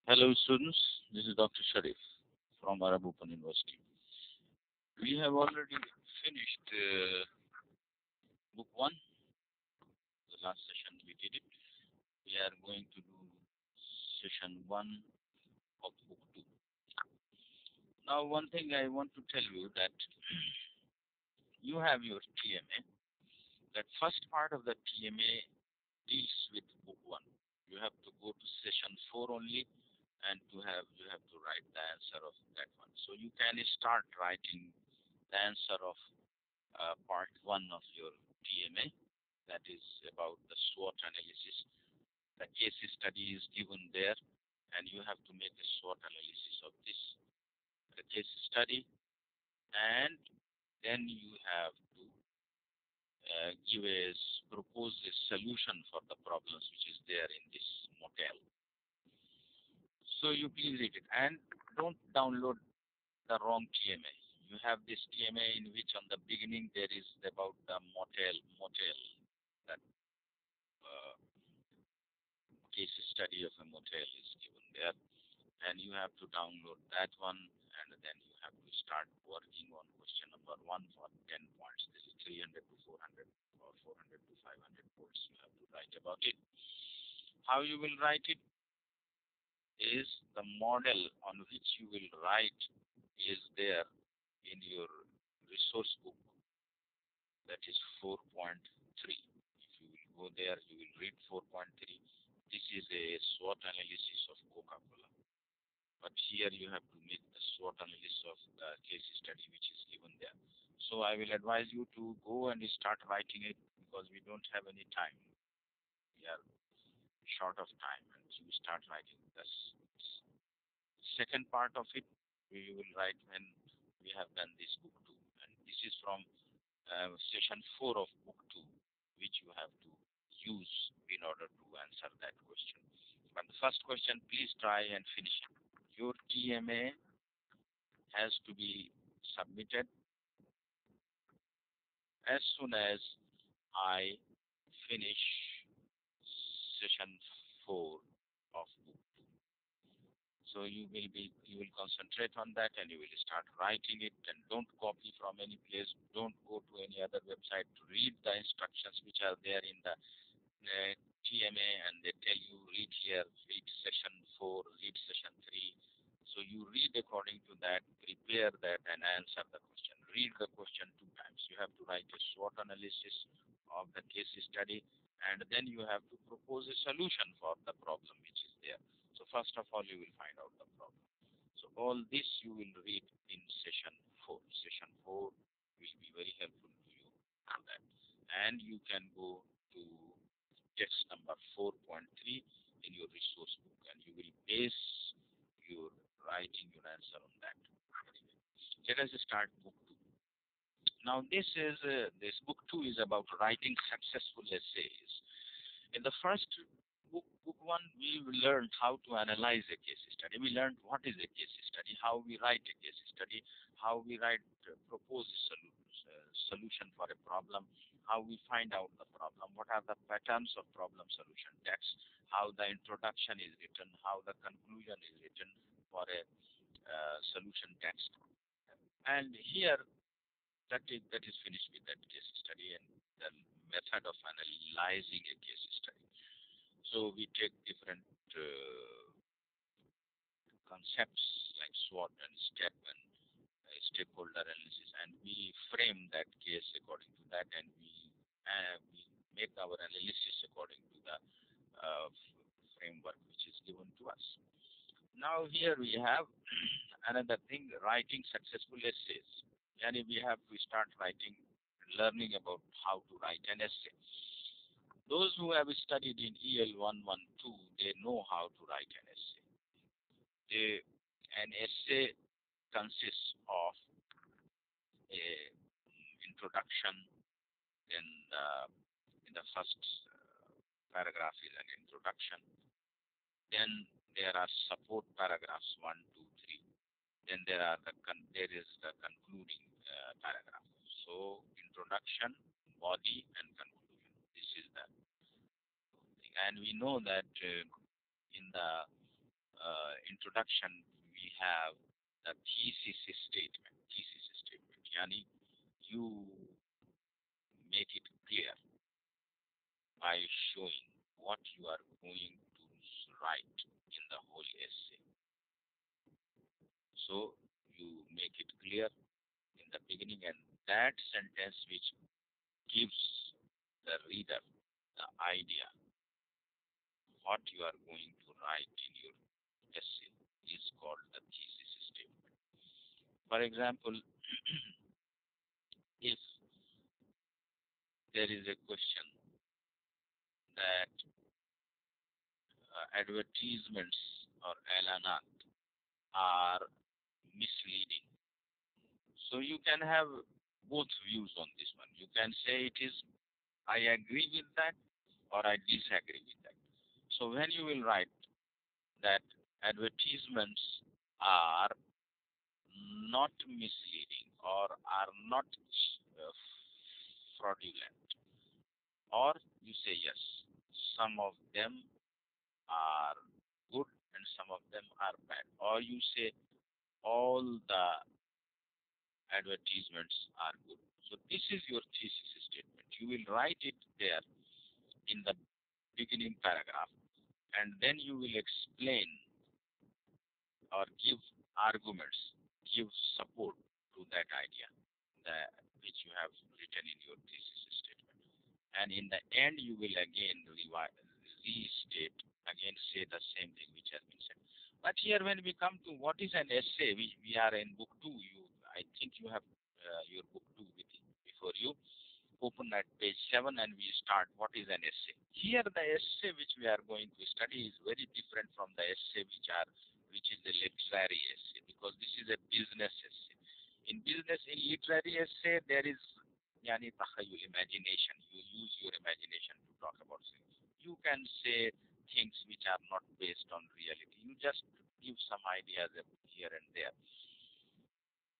Hello students, this is Dr. Sharif from Arab Open University. We have already finished book 1, the last session we did it. We are going to do session 1 of book 2. Now one thing I want to tell you that you have your TMA. That first part of the TMA deals with book 1. You have to go to session 4 only and you have to write the answer of that one. So you can start writing the answer of part 1 of your TMA, that is about the SWOT analysis. The case study is given there and you have to make a SWOT analysis of this the case study, and then you have to propose a solution for the problems which is there in this motel. So you please read it and don't download the wrong TMA. You have this TMA in which on the beginning there is about the motel, that case study of a motel is given there, and you have to download that one, and then you have to start working on question number 1 for 10 points. This is 300 to 400 or 400 to 500 words you have to write about it. How you will write it is the model on which you will write is there in your resource book, that is 4.3. If you will go there, you will read 4.3. This is a SWOT analysis of Coca-Cola. But here you have to make the SWOT analysis of the case study which is given there. So I will advise you to go and start writing it because we don't have any time. We are short of time, and you start writing this. Second part of it, we will write when we have done this book 2. And this is from session 4 of book 2, which you have to use in order to answer that question. But the first question, please try and finish it. Your TMA has to be submitted as soon as I finish session 4 of book 2. So you will concentrate on that and you will start writing it, and don't copy from any place. Don't go to any other website to read the instructions which are there in the TMA, and they tell you read here, read session 4, read session 3. So you read according to that, prepare that and answer the question. Read the question 2 times. You have to write a SWOT analysis of the case study, and then you have to propose a solution for the problem which is there. So first of all, you will find out the problem. So all this you will read in session 4. Session 4 will be very helpful to you for that. And you can go to text number 4.3 in your resource book, and you will base your writing your answer on that. Anyway, let us start book 2. Now this book 2 is about writing successful essays. In the first book 1, we learned how to analyze a case study. We learned what is a case study, how we write a case study, how we propose a solution for a problem, how we find out the problem, what are the patterns of problem solution text, how the introduction is written, how the conclusion is written for a solution text. And here that is finished with that case study and the method of analyzing a case study. So we take different concepts like SWOT and STEP and stakeholder analysis, and we frame that case according to that, and we make our analysis according to the framework which is given to us. Now here we have another thing, writing successful essays. And we have to start learning about how to write an essay. Those who have studied in EL 112, they know how to write an essay. An essay consists of a introduction, then in the first paragraph is an introduction. Then there are support paragraphs 1, 2, 3. Then there is the concluding paragraph. So introduction, body, and conclusion. This is the thing. And we know that in the introduction, we have the thesis statement. Thesis statement. Yani, you make it clear by showing what you are going to write in the whole essay. So you make it clear in the beginning, and that sentence which gives the reader the idea what you are going to write in your essay is called the thesis statement. For example, if there is a question that advertisements or elanat are misleading, so you can have both views on this one. You can say it is, I agree with that, or I disagree with that. So when you will write that advertisements are not misleading or are not fraudulent, or you say yes, some of them are good and some of them are bad, or you say all the advertisements are good. So this is your thesis statement. You will write it there in the beginning paragraph, and then you will explain or give arguments, give support to that idea which you have written in your thesis statement. And in the end, you will again restate, again say the same thing which has been said. But here, when we come to what is an essay, we are in book 2. I think you have your book 2 before you. Open at page 7 and we start what is an essay. Here the essay which we are going to study is very different from the essay which is the literary essay, because this is a business essay. In literary essay, there is yani takhayul, imagination. You use your imagination to talk about things. You can say things which are not based on reality. You just give some ideas here and there.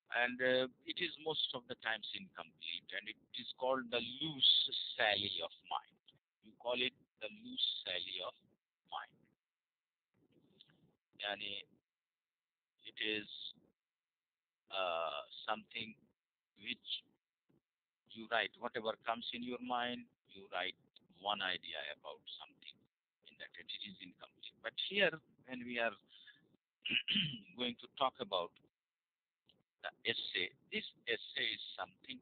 And it is most of the times incomplete, and it is called the loose sally of mind. You call it the loose sally of mind. Yani it is something which you write, whatever comes in your mind, you write one idea about something in that. It is incomplete. But here, when we are going to talk about the essay, this essay is something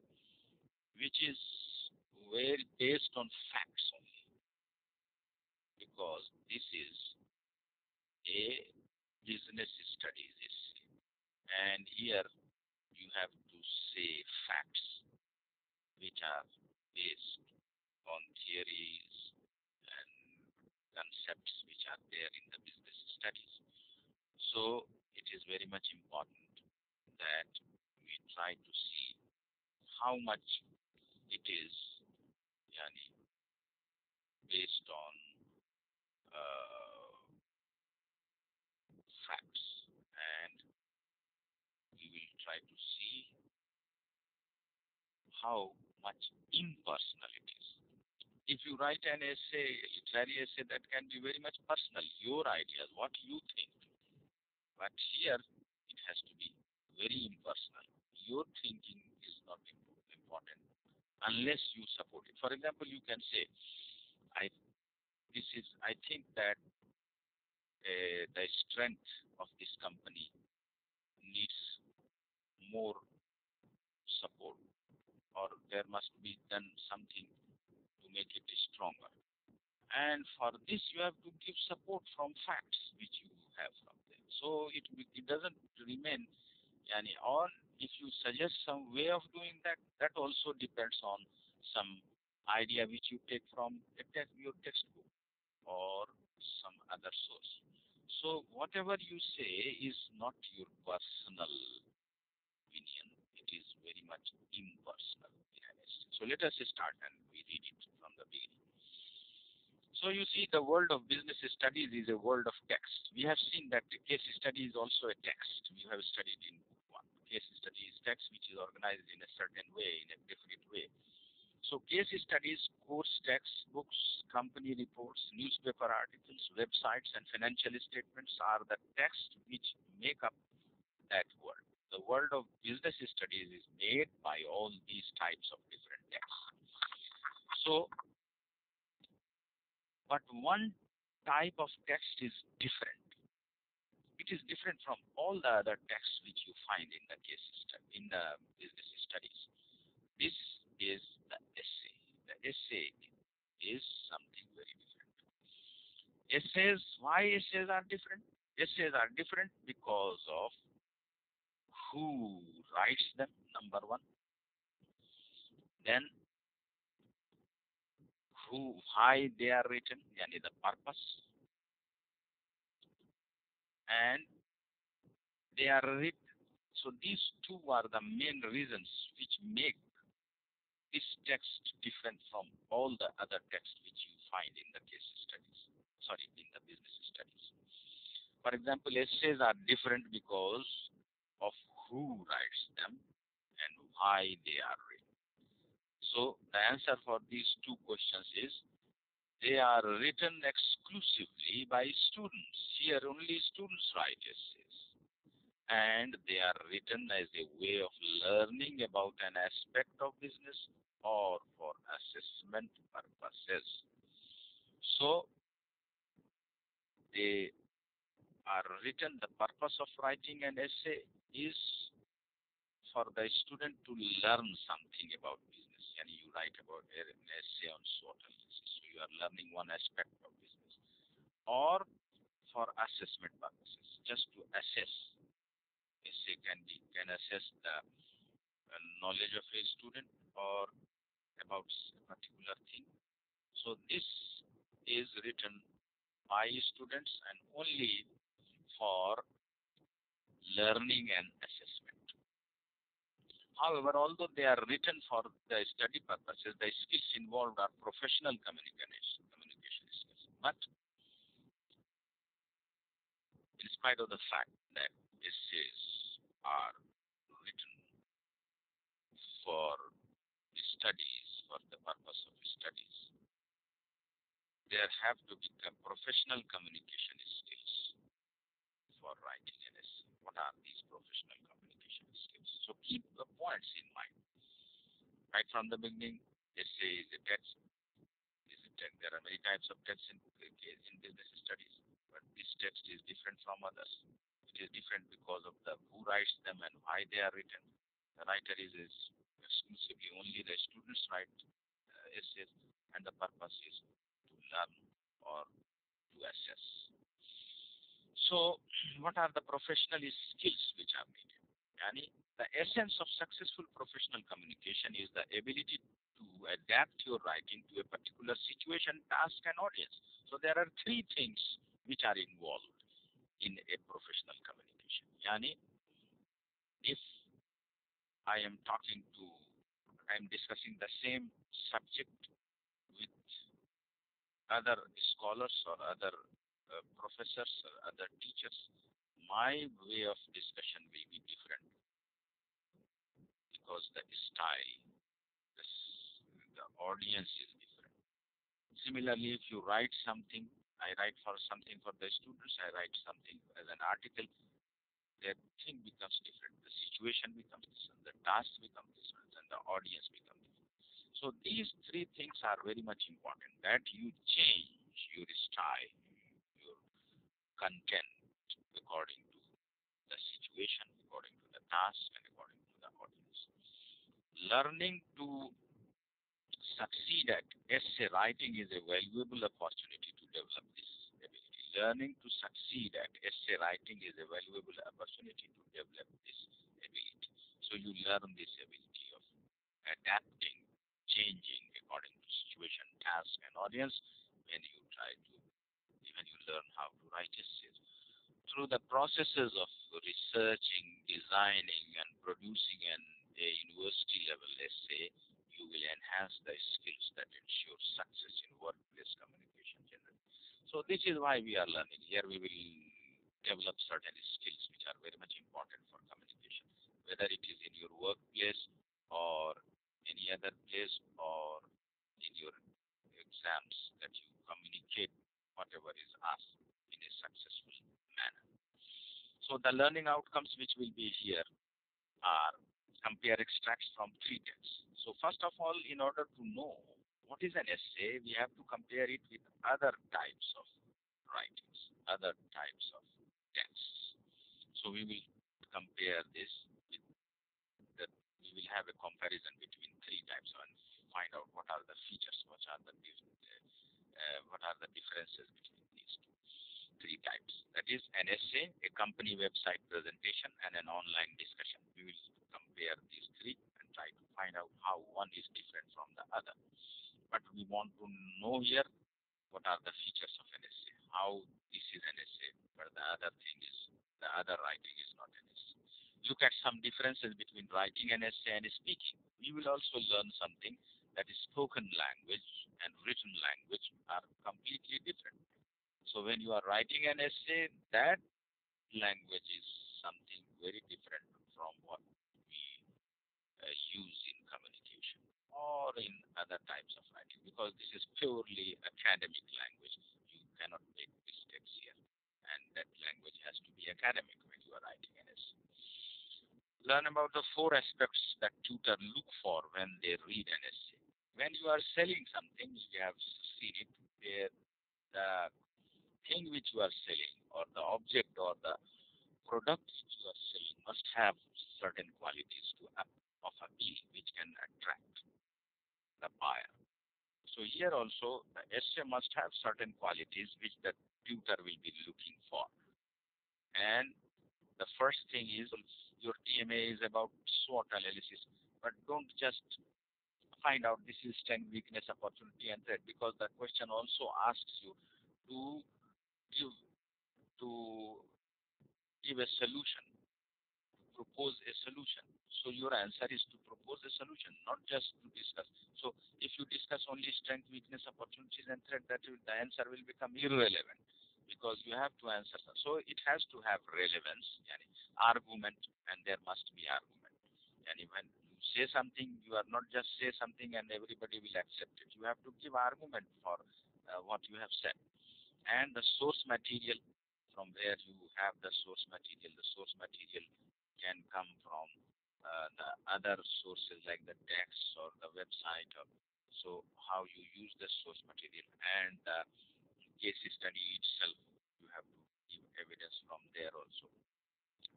which is very based on facts only, because this is a business studies essay, and here you have to say facts which are based on theories and concepts which are there in the business studies. So it is very much important that we try to see how much it is yani, based on facts, and we will try to see how much impersonal it is. If you write an essay, literary essay, that can be very much personal, your ideas, what you think. But here, it has to be very impersonal. Your thinking is not important unless you support it. For example, you can say, I think that the strength of this company needs more support, or there must be done something to make it stronger. And for this, you have to give support from facts which you have from them. So it doesn't remain, or if you suggest some way of doing that, that also depends on some idea which you take from your textbook or some other source. So whatever you say is not your personal opinion. It is very much impersonal. So let us start and we read it from the beginning. So you see, the world of business studies is a world of text. We have seen that the case study is also a text. We have studied in book 1. Case study is text which is organized in a certain way, in a definite way. So case studies, course textbooks, company reports, newspaper articles, websites, and financial statements are the text which make up that world. The world of business studies is made by all these types of different texts. So, but one type of text is different. It is different from all the other texts which you find in the case study, in the business studies. This is the essay. The essay is something very different. Essays, why essays are different? Essays are different because of who writes them, number one. Then why they are written, yani the purpose. And they are written. So these two are the main reasons which make this text different from all the other texts which you find in the case studies, in the business studies. For example, essays are different because of who writes them and why they are written. So the answer for these two questions is they are written exclusively by students. Here only students write essays. And they are written as a way of learning about an aspect of business or for assessment purposes. So they are written, the purpose of writing an essay is for the student to learn something about business. And you write about an essay on SWOT analysis. So you are learning one aspect of business. Or for assessment purposes, just to assess. Essay can assess the knowledge of a student or about a particular thing. So this is written by students and only for learning and assessment. However, although they are written for the study purposes, the skills involved are professional communication skills. But in spite of the fact that essays are written for studies, for the purpose of studies, there have to be professional communication skills for writing an essay. What are these professional communication skills? So keep the points in mind. Right from the beginning, essay is a text. There are many types of text in business studies, but this text is different from others. It is different because of the who writes them and why they are written. The writer is exclusively only the students write essays, and the purpose is to learn or to assess. So, what are the professional skills which are needed? Yani, the essence of successful professional communication is the ability to adapt your writing to a particular situation, task, and audience. So, there are three things which are involved in a professional communication. Yani, if I am discussing the same subject with other scholars or other professors or other teachers, my way of discussion will be different because the style, the audience is different. Similarly, if you write something, I write for something for the students, I write something as an article, the thing becomes different, the situation becomes different, the task becomes different, and the audience becomes different. So these three things are very much important, that you change your style, your content according to the situation, according to the task, and according to the audience. Learning to succeed at essay writing is a valuable opportunity to develop this ability. Learning to succeed at essay writing is a valuable opportunity to develop this ability. So you learn this ability of adapting, changing according to situation, task, and audience when you learn how to write essays. Through the processes of researching, designing, and producing a university level essay, you will enhance the skills that ensure success in workplace communication generally. So this is why we are learning. Here we will develop certain skills which are very much important for communication, whether it is in your workplace or any other place or in your exams, that you communicate whatever is asked in a successful manner. So the learning outcomes which will be here are compare extracts from three texts. So first of all, in order to know what is an essay, we have to compare it with other types of writings, other types of texts. So we will compare this with that. We will have a comparison between three types and find out what are the features, what are the differences between these three types. That is an essay, a company website presentation, and an online discussion. We will compare these three and try to find out how one is different from the other. But we want to know here what are the features of an essay, how this is an essay, but the other writing is not an essay. Look at some differences between writing an essay and speaking. We will also learn something that is spoken language and written language are completely different. So when you are writing an essay, that language is something very different from what we use in communication or in other types of writing, because this is purely academic language. You cannot make mistakes here, and that language has to be academic when you are writing an essay. Learn about the four aspects that tutor look for when they read an essay. When you are selling something, you have seen it, where the thing which you are selling, or the object or the product which you are selling, must have certain qualities of appeal which can attract the buyer. So here also the essay must have certain qualities which the tutor will be looking for. And the first thing is your TMA is about SWOT analysis, but don't just find out this is strength, weakness, opportunity, and threat, because the question also asks you to give a solution, propose a solution. So your answer is to propose a solution, not just to discuss. So if you discuss only strength, weakness, opportunities, and threat, the answer will become irrelevant, because you have to answer. So it has to have relevance, argument, and there must be argument. And when you say something, you are not just say something and everybody will accept it. You have to give argument for what you have said. And the source material, from where you have the source material. The source material can come from the other sources like the text or the website. So how you use the source material, and the case study itself, you have to give evidence from there also.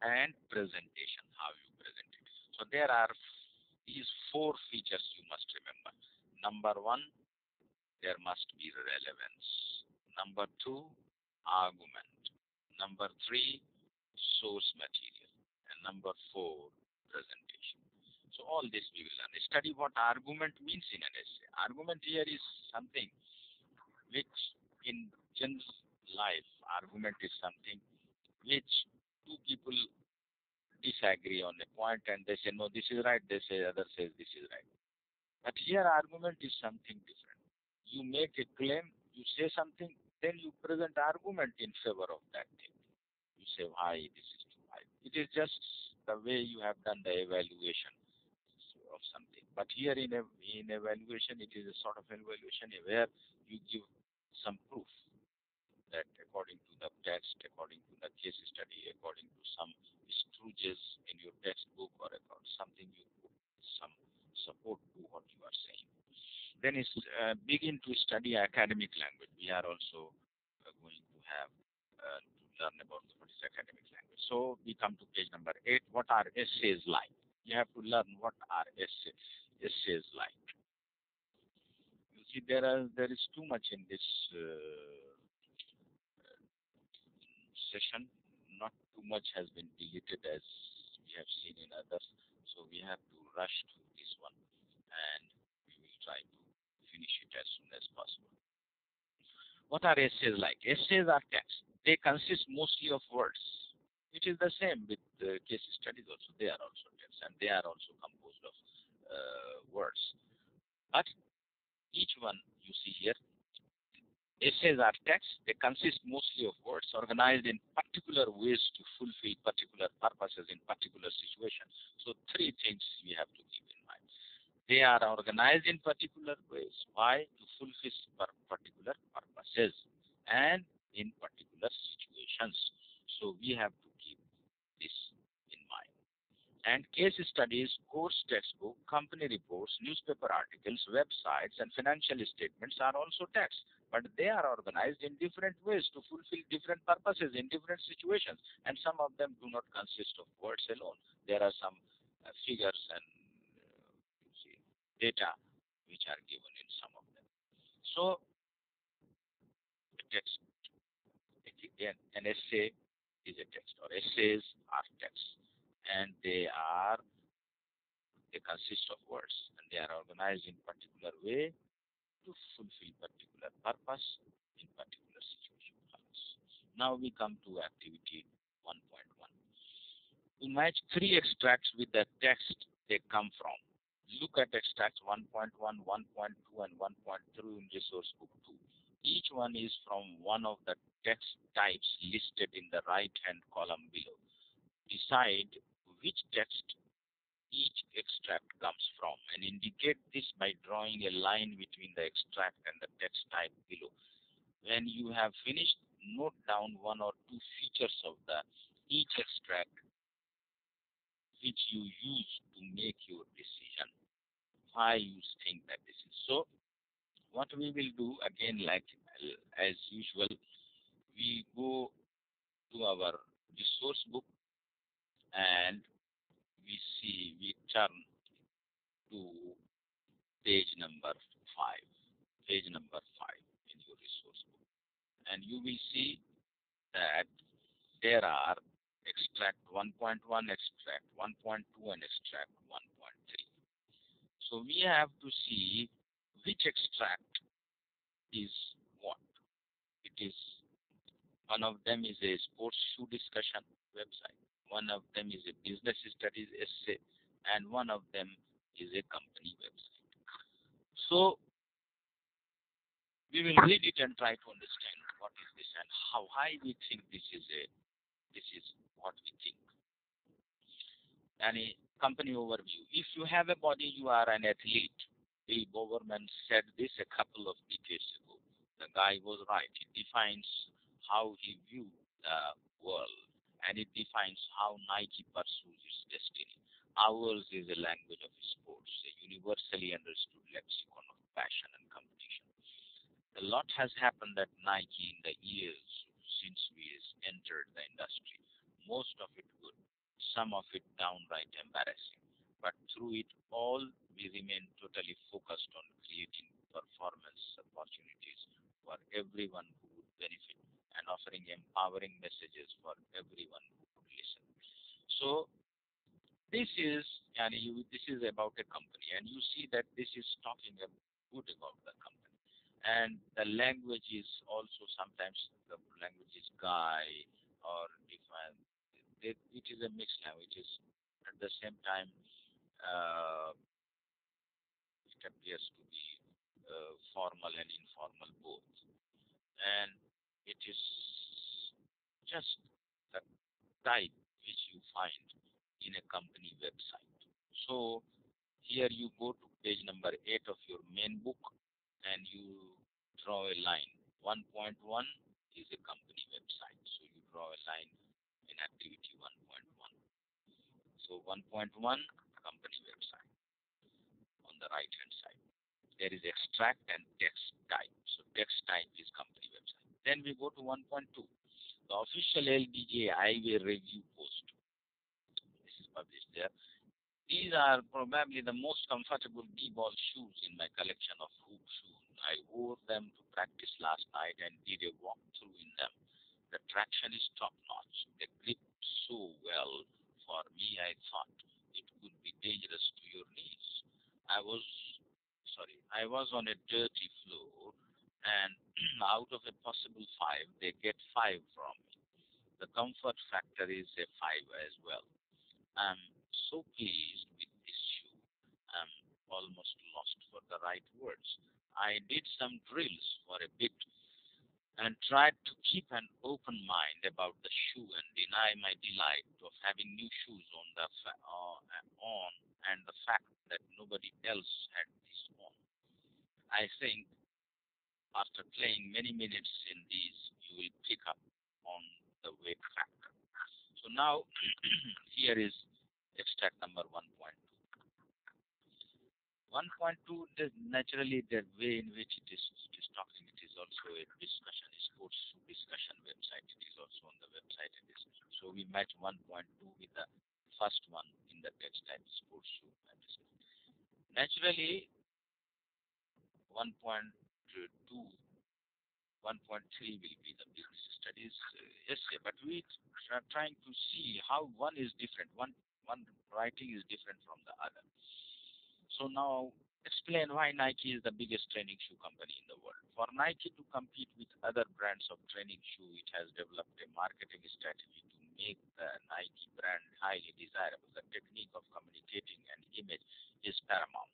And presentation, how you present it. So there are these four features you must remember. Number one, there must be relevance. Number two, argument. Number three, source material. And number four, presentation. So all this we will learn. Study what argument means in an essay. Argument here is something which in general life, argument is something which two people disagree on a point and they say, no, this is right. They say, other says this is right. But here argument is something different. You make a claim, you say something, then you present argument in favor of that thing. You say why this is too high. It is just the way you have done the evaluation of something. But here in evaluation, it is a sort of evaluation where you give some proof that according to the text, according to the case study, according to some stooges in your textbook, or something, you put some support to what you are saying. Then begin to study academic language. We are also going to have to learn about what is academic language. So we come to page number 8. What are essays like? You have to learn what are essays like. You see, there is too much in this session. Not too much has been deleted as we have seen in others. So we have to rush to this one, and we will try to finish it as soon as possible. What are essays like? Essays are texts. They consist mostly of words. It is the same with case studies also. They are also texts, and they are also composed of words. But each one you see here, essays are texts. They consist mostly of words organized in particular ways to fulfill particular purposes in particular situations. So three things we have to keep in mind. They are organized in particular ways. Why? To fulfill particular purposes and in particular situations. So we have to keep this in mind. And case studies, course textbook, company reports, newspaper articles, websites, and financial statements are also text. But they are organized in different ways to fulfill different purposes in different situations. And some of them do not consist of words alone. There are some figures and data which are given in some of them. So, text, again, an essay is a text, or essays are text, and they consist of words, and they are organized in particular way to fulfill particular purpose in particular situation. Now we come to activity 1.1. To match three extracts with the text they come from. Look at extracts 1.1, 1.2, and 1.3 in resource book 2. Each one is from one of the text types listed in the right-hand column below. Decide which text each extract comes from and indicate this by drawing a line between the extract and the text type below. When you have finished, note down one or two features of the each extract which you use to make your decision. Why you think that this is so. What we will do again, like as usual, we go to our resource book and we turn to page number 5, page number 5 in your resource book, and you will see that there are extract 1.1, extract 1.2, and extract 1.3. So we have to see which extract is what. It is one of them is a sports shoe discussion website, one of them is a business studies essay, and one of them is a company website. So we will read it and try to understand what is this and why we think this is what we think. And a company overview. If you have a body, you are an athlete. Bill Bowerman said this a couple of decades ago. The guy was right. It defines how he viewed the world, and it defines how Nike pursues its destiny. Ours is a language of sports, a universally understood lexicon of passion and competition. A lot has happened at Nike in the years since we entered the industry. Most of it good, some of it downright embarrassing. But through it all, we remain totally focused on creating performance opportunities for everyone who would benefit and offering empowering messages for everyone who would listen. So this is about a company, and you see that this is talking good about the company. And the language is also sometimes the language is guy or different. It is a mixed language. At the same time, it appears to be formal and informal both. And it is just the type which you find in a company website. So here you go to page number 8 of your main book and you draw a line. 1.1 is a company website. So you draw a line in activity 1.1. So 1.1 company website on the right hand side. There is extract and text type. So text type is company website. Then we go to 1.2. The official LBJ Eyewear review post. This is published there. These are probably the most comfortable b-ball shoes in my collection of hoop shoes. I wore them to practice last night and did a walkthrough in them. The traction is top-notch. They grip so well. For me, I thought it could be dangerous to your knees. I was on a dirty floor, and out of a possible 5, they get 5 from me. The comfort factor is a 5 as well. I'm so pleased with this shoe. I'm almost lost for the right words. I did some drills for a bit and tried to keep an open mind about the shoe and deny my delight of having new shoes on and the fact that nobody else had this on. I think after playing many minutes in these, you will pick up on the weight factor. So now, here is extract number 1.2. 1.2, naturally, the way in which it is talking, it is also a discussion, a sports discussion website. It is also on the website. So we match 1.2 with the first one in the text type, sports shoe. Naturally, 1.2, 1.3 will be the business studies essay, but we are trying to see how one is different. One writing is different from the other. So now explain why Nike is the biggest training shoe company in the world. For Nike to compete with other brands of training shoe, it has developed a marketing strategy to make the Nike brand highly desirable. The technique of communicating an image is paramount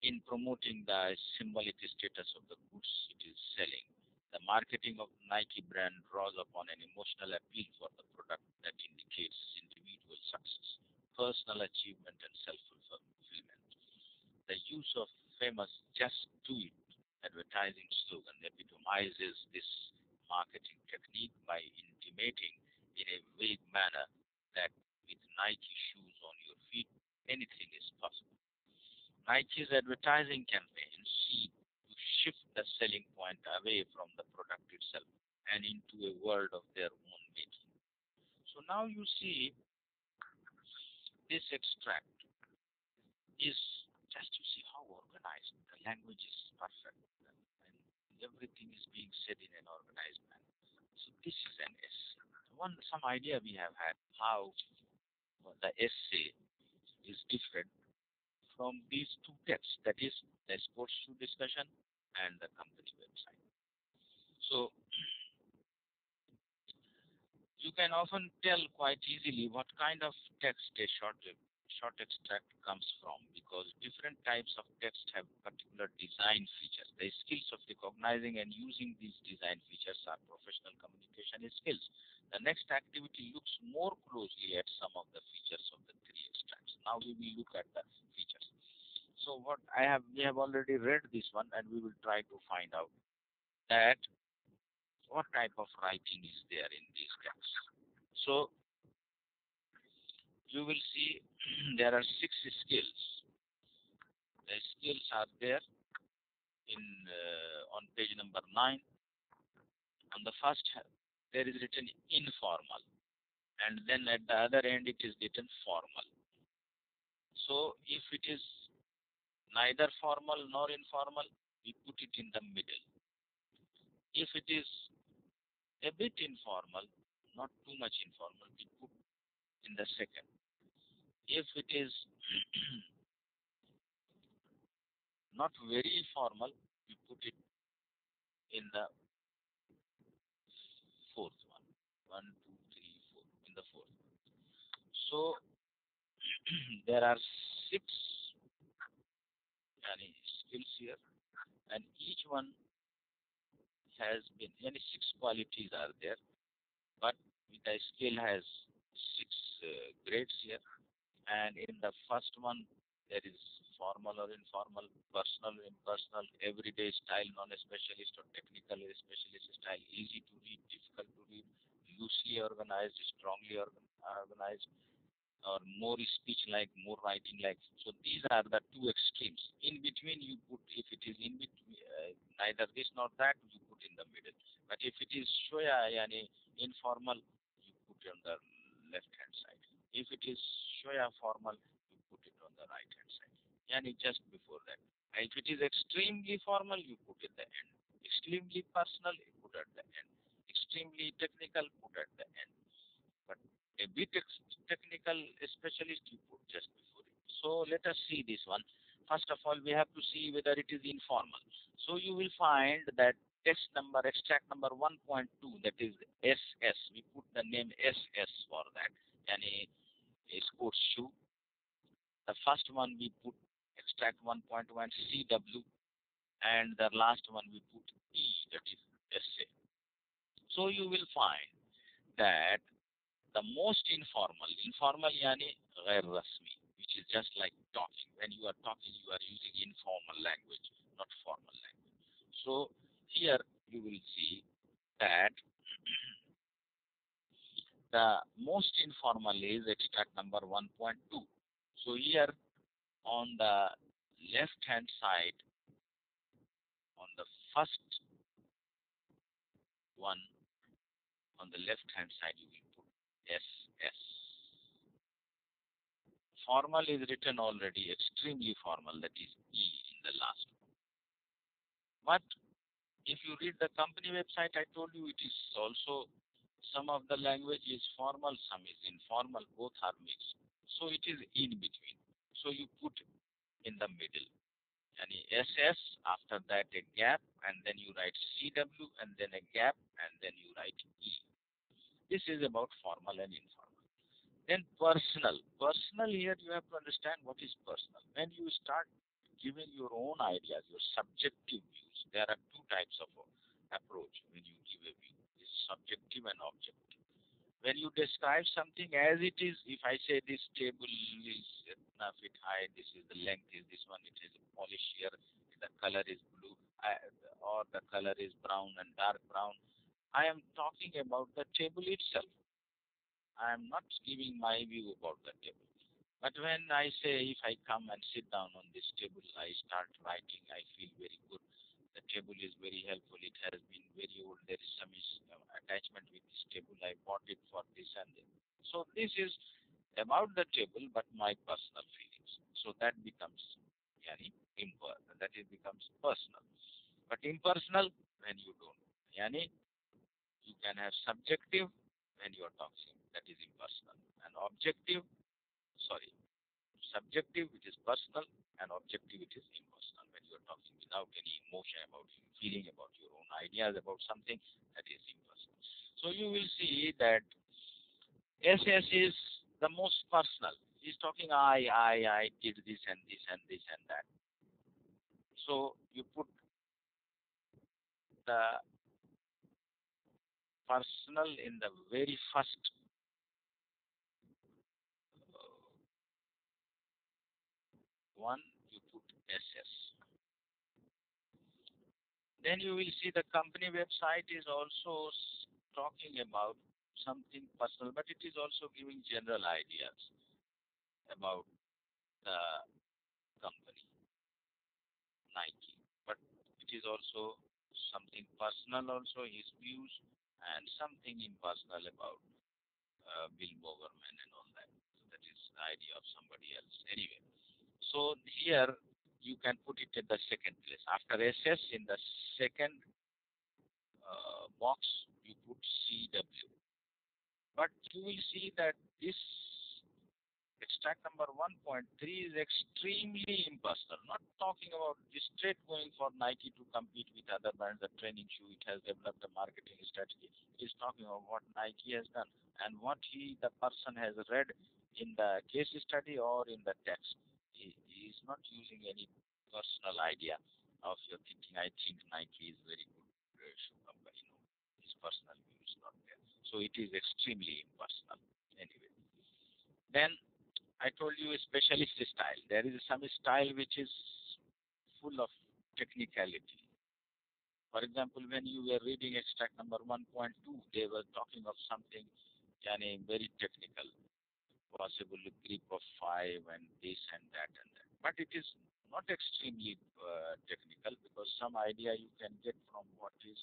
in promoting the symbolic status of the goods it is selling. The marketing of Nike brand draws upon an emotional appeal for the product that indicates individual success, personal achievement, and self-fulfillment. The use of famous "Just Do It" advertising slogan epitomizes this marketing technique by intimating in a vague manner that with Nike shoes on your feet, anything is possible. Nike's advertising campaigns seek to shift the selling point away from the product itself and into a world of their own making. So now you see this extract is just to see how organized the language is perfect and everything is being said in an organized manner. So this is an essay. Some idea we have had how the essay is different from these two texts, that is the sports shoe discussion and the company website. So you can often tell quite easily what kind of text a short extract comes from, because different types of text have particular design features. The skills of recognizing and using these design features are professional communication skills. The next activity looks more closely at some of the features of the three extracts. Now we will look at the features. So we have already read this one, and we will try to find out that what type of writing is there in these texts. So you will see there are 6 skills. The skills are there in on page number 9. On the first, there is written informal, and then at the other end it is written formal. So if it is neither formal nor informal, we put it in the middle. If it is a bit informal, not too much informal, we put in the second. If it is not very formal, we put it in the fourth one. 1, 2, 3, 4. In the fourth one. So there are 6 skills here, and each one has been 6 qualities are there, but the skill has 6 grades here. And in the first one, there is formal or informal, personal or impersonal, everyday style, non-specialist or technical specialist style, easy to read, difficult to read, loosely organized, strongly organized, or more speech-like, more writing-like. So these are the 2 extremes. In between, you put, if it is in between, neither this nor that, you put in the middle. But if it is shoya, informal, you put it on the left-hand side. If it is shoya formal, you put it on the right-hand side. Just before that. And if it is extremely formal, you put at the end. Extremely personal, you put at the end. Extremely technical, put at the end. But a bit technical specialist, you put just before it. So let us see this one. First of all, we have to see whether it is informal. So you will find that extract number 1.2, that is SS. We put the name SS for that, and a sports shoe. The first one we put extract 1.1 CW, and the last one we put E, that is SA. So you will find that the most informal yani ghair rasmi, which which is just like talking. When you are talking, you are using informal language, not formal language. So here you will see that the most informal is extract number 1.2. So here on the left hand side, on the first one, on the left hand side you will put SS. Formal is written already, extremely formal, that is E in the last one. But if you read the company website, I told you it is also, some of the language is formal, some is informal, both are mixed. So it is in between. So you put in the middle. And SS, after that a gap, and then you write CW, and then a gap, and then you write E. This is about formal and informal. Then personal. Personal, here you have to understand what is personal. When you start giving your own ideas, your subjective views, there are two types of approach when you give a view. It's subjective and objective. When you describe something as it is, if I say this table is enough feet high, this is the length, is this one, it is polish here, the color is blue, or the color is brown and dark brown. I am talking about the table itself. I am not giving my view about the table. But when I say, if I come and sit down on this table, I start writing, I feel very good. The table is very helpful. It has been very old. There is some attachment with this table. I bought it for this and that. So this is about the table, but my personal feelings. So that becomes that it becomes personal. But impersonal, when you don't. Yani, you can have subjective when you are talking. That is impersonal. And objective, sorry, subjective, which is personal, and objective, which is impersonal. When you are talking without any emotion about you, feeling about your own ideas about something, that is impersonal. So you will see that SS is the most personal. He's talking, I did this and this and this and that. So you put the personal in the very first one, you put SS. Then you will see the company website is also talking about something personal, but it is also giving general ideas about the company, Nike. But it is also something personal, also his views, and something impersonal about Bill Bowerman and all that. So that is the idea of somebody else. Anyway, so here you can put it at the second place. After SS, in the second box, you put CW. But you will see that this extract number 1.3 is extremely impersonal. Not talking about just straight going for Nike to compete with other brands, the training shoe, it has developed a marketing strategy. It is talking about what Nike has done and what the person has read in the case study or in the text. He is not using any personal idea of your thinking. I think Nike is very good shoe company. No, his personal view is not there. So it is extremely impersonal. Anyway, then I told you a specialist style. There is some style which is full of technicality. For example, when you were reading extract number 1.2, they were talking of something very technical, possible grip of 5 and this and that and that. But it is not extremely technical, because some idea you can get from what is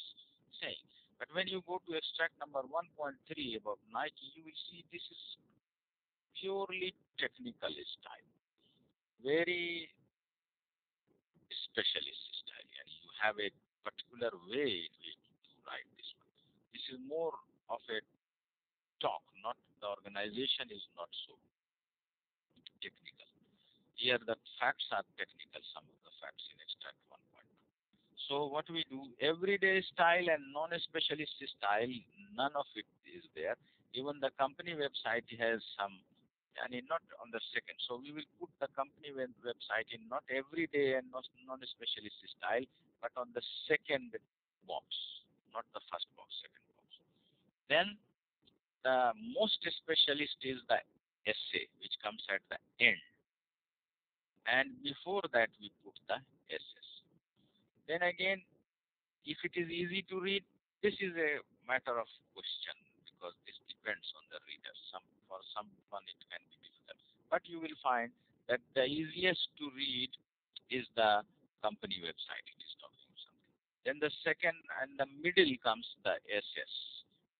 saying. But when you go to extract number 1.3 about Nike, you will see this is purely technical style, very specialist style, and you have a particular way in which to write this one. This is more of a talk, not the organization is not so technical. Here the facts are technical, some of the facts in extract 1.2. So what we do, everyday style and non-specialist style, none of it is there. Even the company website has some, and not on the second. So we will put the company website in not everyday and not non-specialist style, but on the second box, not the first box, second box. Then the most specialist is the essay, which comes at the end. and before that we put the SS. Then again, if it is easy to read, this is a matter of question because this depends on the reader. For someone it can be difficult, but you will find that the easiest to read is the company website. It is talking something. Then the second and the middle comes the SS,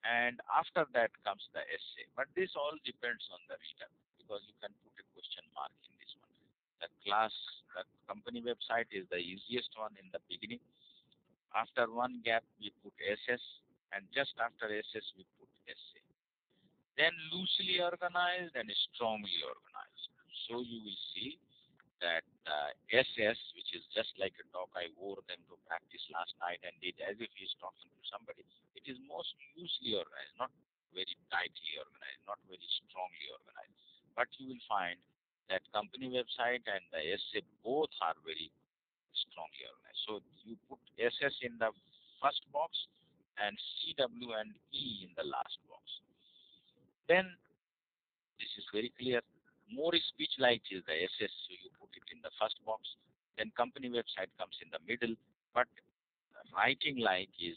and after that comes the essay. But this all depends on the reader because you can put a question mark in this one. The company website is the easiest one in the beginning. After one gap, we put SS, and just after SS, we put essay. Then loosely organized and strongly organized. So you will see that SS, which is just like a dog, I wore them to practice last night and did as if he's talking to somebody. It is most loosely organized, not very tightly organized, not very strongly organized. But you will find that company website and the essay both are very strongly organized. So you put SS in the first box and CW and E in the last box. Then this is very clear. More speech-like is the SS, so you put it in the first box. Then company website comes in the middle, but writing-like is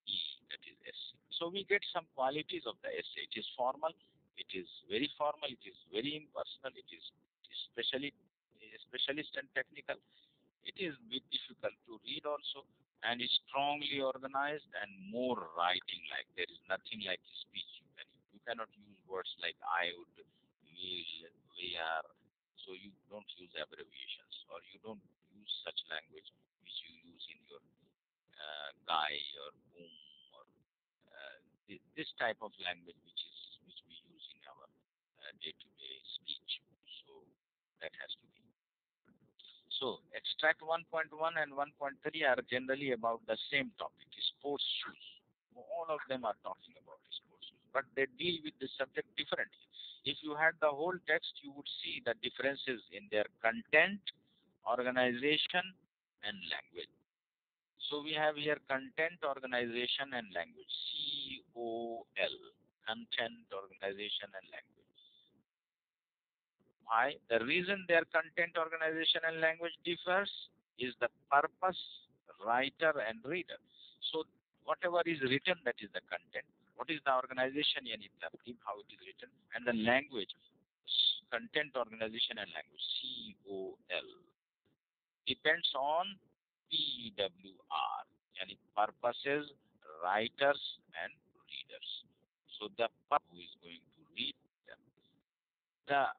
E, that is S. So we get some qualities of the essay. It is formal, it is very formal, it is very impersonal, it is specialist and technical. It is a bit difficult to read also, and is strongly organized and more writing like. There is nothing like speech. You cannot use words like I would, will, we are. So you don't use abbreviations, or you don't use such language which you use in your guy or boom or this type of language which we use in our day-to-day speech. So that has to be. So extract 1.1 and 1.3 are generally about the same topic, sports shoes. All of them are talking about sports shoes, but they deal with the subject differently. If you had the whole text, you would see the differences in their content, organization, and language. So we have here content, organization, and language. COL, content, organization, and language. Why? The reason their content, organization, and language differs is the purpose, writer, and reader. So whatever is written, that is the content. What is the organization, yani tartib, how it is written, and the language, content, organization, and language, COL, depends on PWR, yani purposes, writers, and readers. So the who is going to read them. The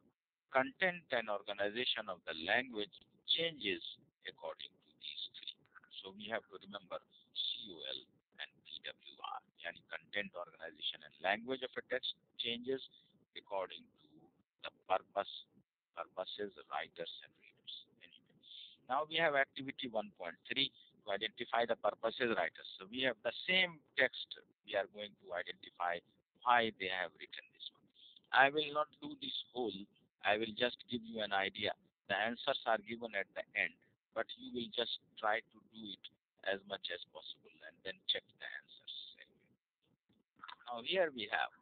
content and organization of the language changes according to these three. So we have to remember COL and PWR, yani content, organization, and language of a text changes according to the purposes, writers, and readers. Anyway, now we have activity 1.3 to identify the purposes, writers. So we have the same text. We are going to identify why they have written this one. I will not do this whole. I will just give you an idea. The answers are given at the end, but you will just try to do it as much as possible and then check the answers. Now here we have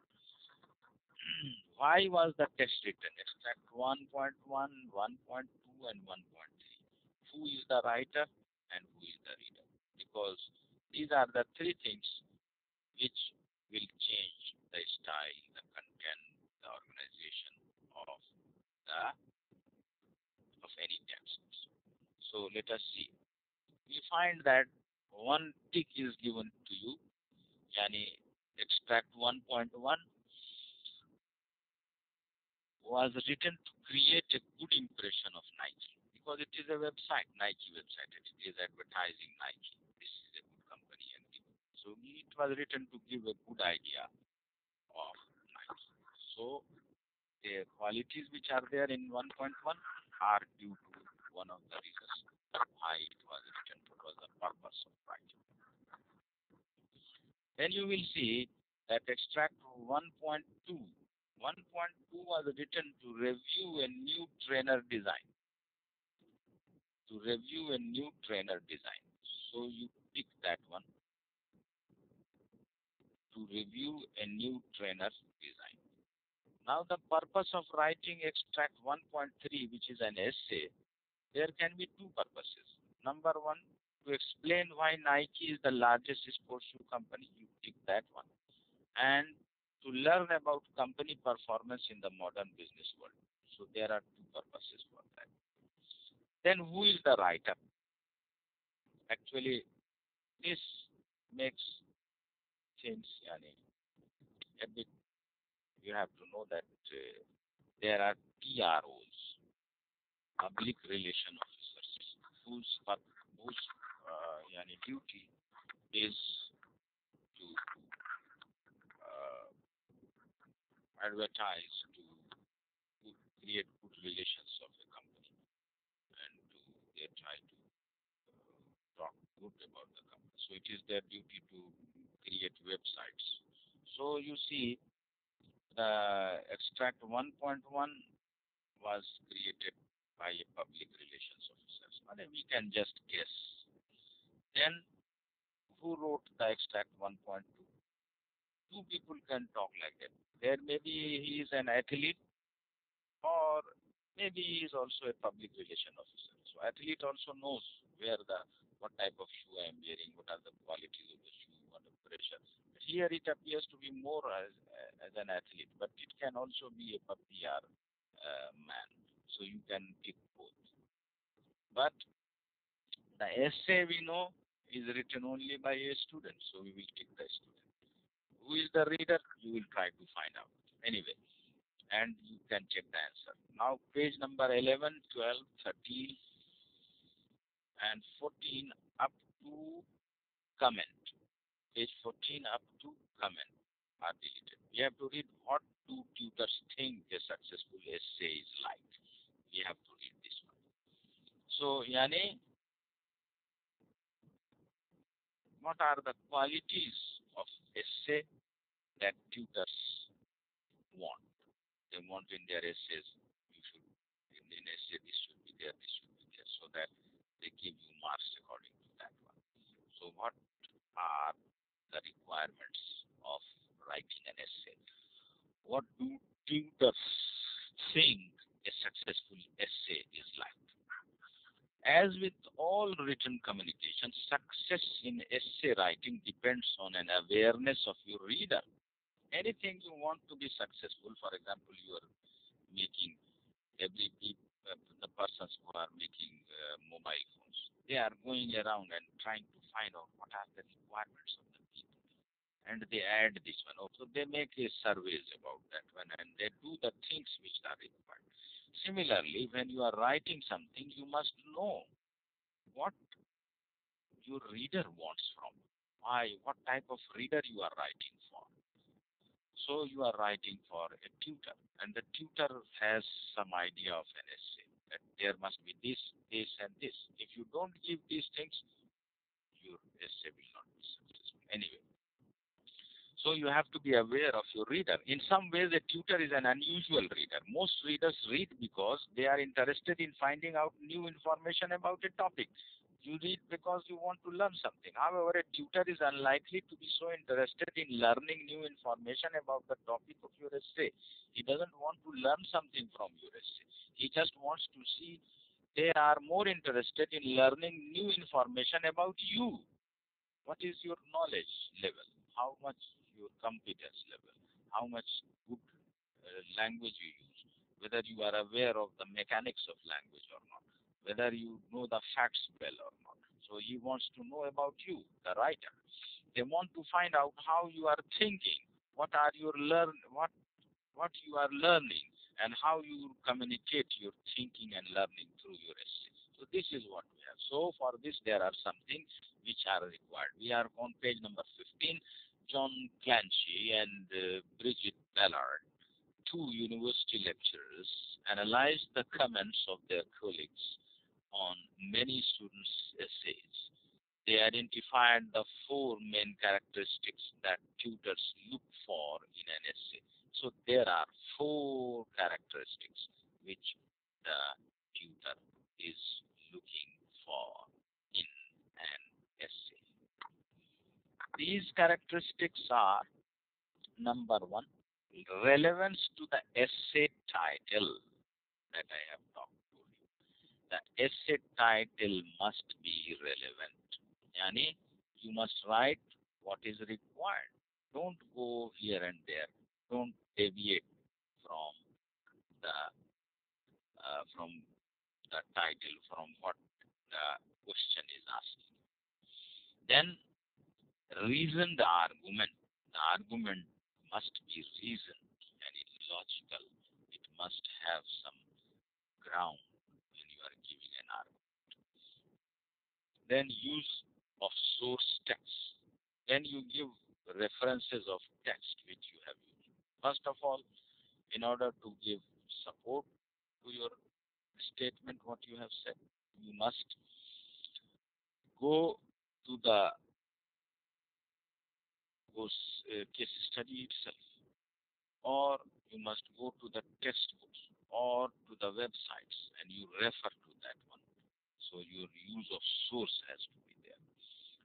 why was the text written? Extract 1.1, 1.2, and 1.3. Who is the writer and who is the reader? Because these are the three things which will change the style, the content, the organization of any text. So let us see. We find that one tick is given to you, yani extract 1.1 was written to create a good impression of Nike because it is a website, Nike website. It is advertising Nike. This is a good company, and so it was written to give a good idea of Nike. So the qualities which are there in 1.1 are due to one of the reasons why it was written, was the purpose of writing. Then you will see that extract 1.2. 1.2 was written to review a new trainer design. To review a new trainer design. So you pick that one. To review a new trainer design. Now the purpose of writing extract 1.3, which is an essay, there can be two purposes. Number one, to explain why Nike is the largest sports shoe company. You pick that one. And to learn about company performance in the modern business world. So there are two purposes for that. Then who is the writer? Actually, this makes things a bit. You have to know that there are PROs, public relation officers, whose duty is to advertise, to create good relations of a company, and they try to talk good about the company. So it is their duty to create websites. So you see, the extract 1.1 was created by a public relations officer. And we can just guess. Then who wrote the extract 1.2? Two people can talk like that. There maybe he is an athlete, or maybe he is also a public relation officer. So athlete also knows what type of shoe I am wearing, what are the qualities of the shoe, what the pressure. But here it appears to be more as an athlete, but it can also be a PR man. So you can pick both. But the essay we know is written only by a student, so we will take the student. Who is the reader? You will try to find out. Anyway, and you can check the answer. Now page number 11, 12, 13 and 14 up to comment. Page 14 up to comment are deleted. We have to read what do tutors think a successful essay is like. We have to read this one. So, what are the qualities of essay that tutors want? They want in their essays, in an essay, this should be there, so that they give you marks according to that one. So what are the requirements of writing an essay? What do tutors think a successful essay is like? As with all written communication, success in essay writing depends on an awareness of your reader. Anything you want to be successful, for example, you are making the persons who are making mobile phones, they are going around and trying to find out what are the requirements of the people. And they add this one. Also, they make surveys about that one, and they do the things which are required. Similarly, when you are writing something, you must know what your reader wants from you. Why, what type of reader you are writing for. So you are writing for a tutor, and the tutor has some idea of an essay, that there must be this, this, and this. If you don't give these things, your essay will not be successful. Anyway, so you have to be aware of your reader. In some ways, a tutor is an unusual reader. Most readers read because they are interested in finding out new information about a topic. You read because you want to learn something. However, a tutor is unlikely to be so interested in learning new information about the topic of your essay. He doesn't want to learn something from your essay. He just wants to see. They are more interested in learning new information about you. What is your knowledge level? How much your competence level? How much good language you use? Whether you are aware of the mechanics of language or not? Whether you know the facts well or not? So he wants to know about you, the writer. They want to find out how you are thinking. What are your what you are learning, and how you communicate your thinking and learning through your essay. So this is what we have. So for this, there are some things which are required. We are on page number 15. John Clancy and Bridget Ballard, two university lecturers, analyzed the comments of their colleagues on many students' essays. They identified the four main characteristics that tutors look for in an essay. So there are four characteristics which the tutor is looking for in an essay. These characteristics are: number one, relevance to the essay title that I have talked to you. the essay title must be relevant. Yani, you must write what is required. Don't go here and there. Don't deviate from the from the title, from what the question is asking. Then reason the argument. The argument must be reasoned and it's logical. It must have some ground when you are giving an argument. Then use of source text. Then you give references of text which you have used. First of all, in order to give support to your statement, what you have said, you must go to the case study itself, or you must go to the textbooks or to the websites and you refer to that one. So your use of source has to be there.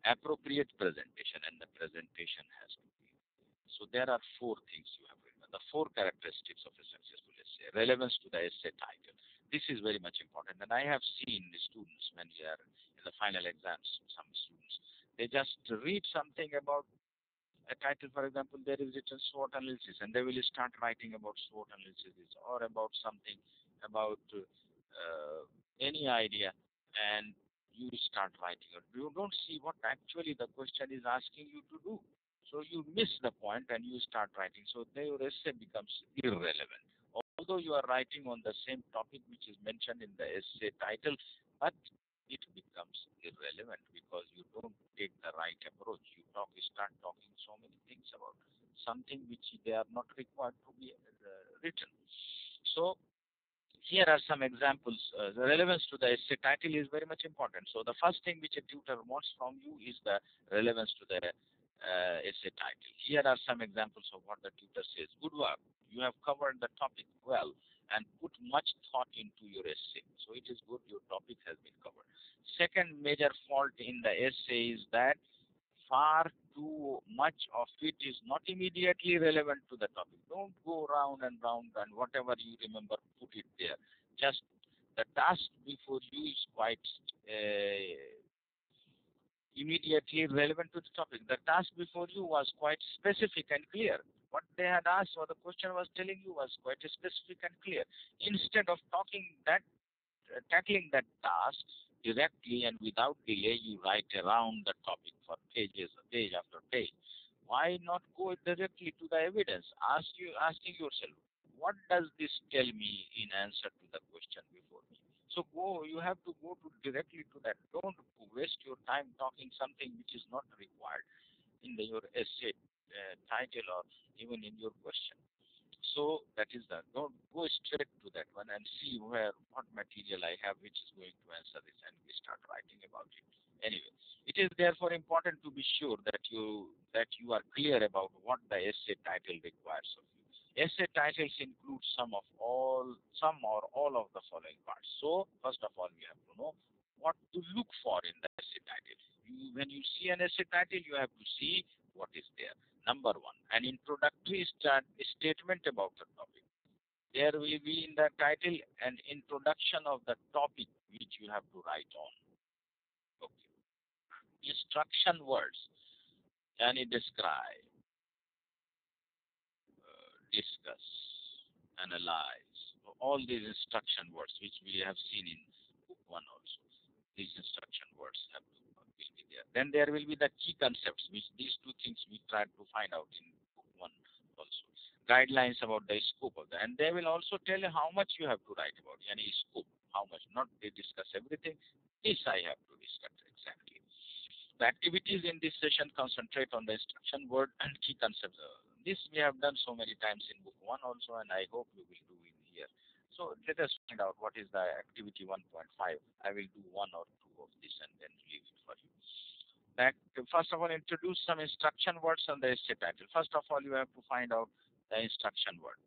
Appropriate presentation, and the presentation has to be. So there are four things you have written. The four characteristics of a successful essay. Relevance to the essay title. This is very much important. And I have seen the students when they are in the final exams, some students, they just read something about a title, for example, there is written SWOT analysis, and they will start writing about SWOT analysis or about something about any idea, and you start writing it. You don't see what actually the question is asking you to do. So you miss the point and you start writing. So your essay becomes irrelevant. Although you are writing on the same topic which is mentioned in the essay title, but it becomes irrelevant because you don't take the right approach. You start talking so many things about something which they are not required to be written. So here are some examples. The relevance to the essay title is very much important. So the first thing which a tutor wants from you is the relevance to the essay title. Here are some examples of what the tutor says. Good work. You have covered the topic well and put much thought into your essay. So it is good your topic has been covered. Second major fault in the essay is that far too much of it is not immediately relevant to the topic. Don't go round and round and whatever you remember, put it there. Just the task before you is quite immediately relevant to the topic. The task before you was quite specific and clear. What they had asked or the question was telling you was quite specific and clear. Instead of tackling that task directly and without delay, you write around the topic for pages, page after page. Why not go directly to the evidence? Asking yourself, what does this tell me in answer to the question before me? So you have to go directly to that. Don't waste your time talking something which is not required in your essay title or even in your question. So that is that. Don't go straight to that one and see what material I have which is going to answer this, and we start writing about it. Anyway, it is therefore important to be sure that you are clear about what the essay title requires of you. Essay titles include some or all of the following parts. So first of all, we have to know what to look for in the essay title. When you see an essay title, you have to see what is there. Number one, an introductory statement about the topic. There will be in the title an introduction of the topic which you have to write on. Okay. Instruction words. Can you describe, discuss, analyze? All these instruction words which we have seen in book 1 also. These instruction words will be there. Then there will be the key concepts, which these two things we tried to find out in book 1 also. Guidelines about the scope of that. And they will also tell you how much you have to write about. Yani scope, how much. Not they discuss everything. This I have to discuss exactly. The activities in this session concentrate on the instruction word and key concepts. This we have done so many times in book 1 also, and I hope we will do in here. So let us find out what is the activity 1.5. I will do 1 or 2 of this and then leave it for you. First of all, introduce some instruction words on the essay title. First of all, you have to find out the instruction word.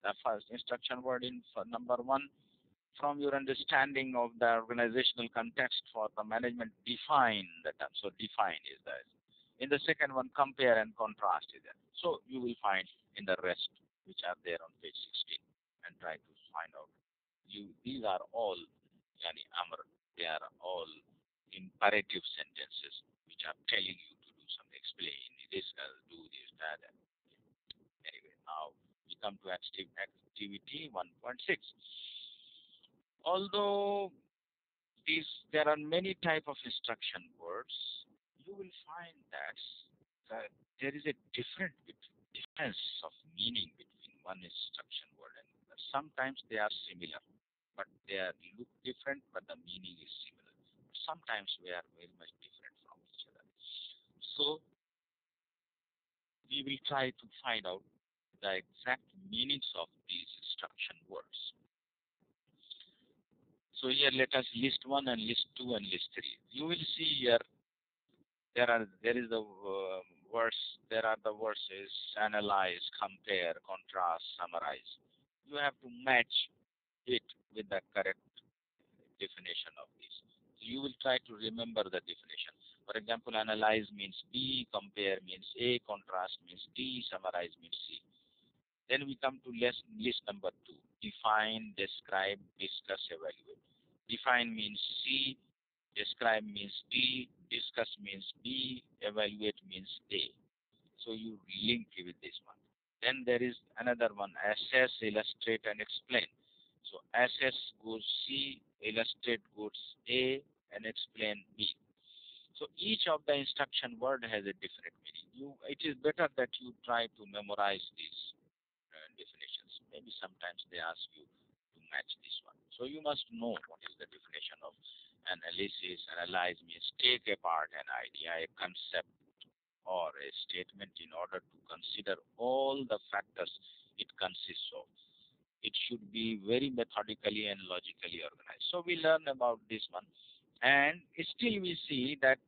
The first instruction word in number 1, from your understanding of the organizational context for the management, define the term. So define is that. In the second one, compare and contrast is there. So you will find in the rest which are there on page 16 and try to find out. These are all yani amr. They are all imperative sentences which are telling you to do something, explain, discuss, do this, that. And anyway, now we come to activity 1.6. Although there are many type of instruction words, you will find that there is a difference of meaning between one instruction word and another. Sometimes they are similar, but they look different, but the meaning is similar. Sometimes they are very much different from each other. So we will try to find out the exact meanings of these instruction words. So here let us list 1 and list 2 and list 3. You will see here there is the words, there are the verses analyze, compare, contrast, summarize. You have to match it with the correct definition of this. So you will try to remember the definition. For example, analyze means B, compare means A, contrast means D, summarize means C. Then we come to list number 2. Define, describe, discuss, evaluate. Define means C, describe means D, discuss means B, evaluate means A. So you link with this one. Then there is another one, assess, illustrate, and explain. So assess goes C, illustrate goes A, and explain B. So each of the instruction word has a different meaning. It is better that you try to memorize these definitions. Maybe sometimes they ask you to match this one. So you must know what is the definition of analysis. Analyze means take apart an idea, a concept, or a statement in order to consider all the factors it consists of. It should be very methodically and logically organized. So we learn about this one. And still we see that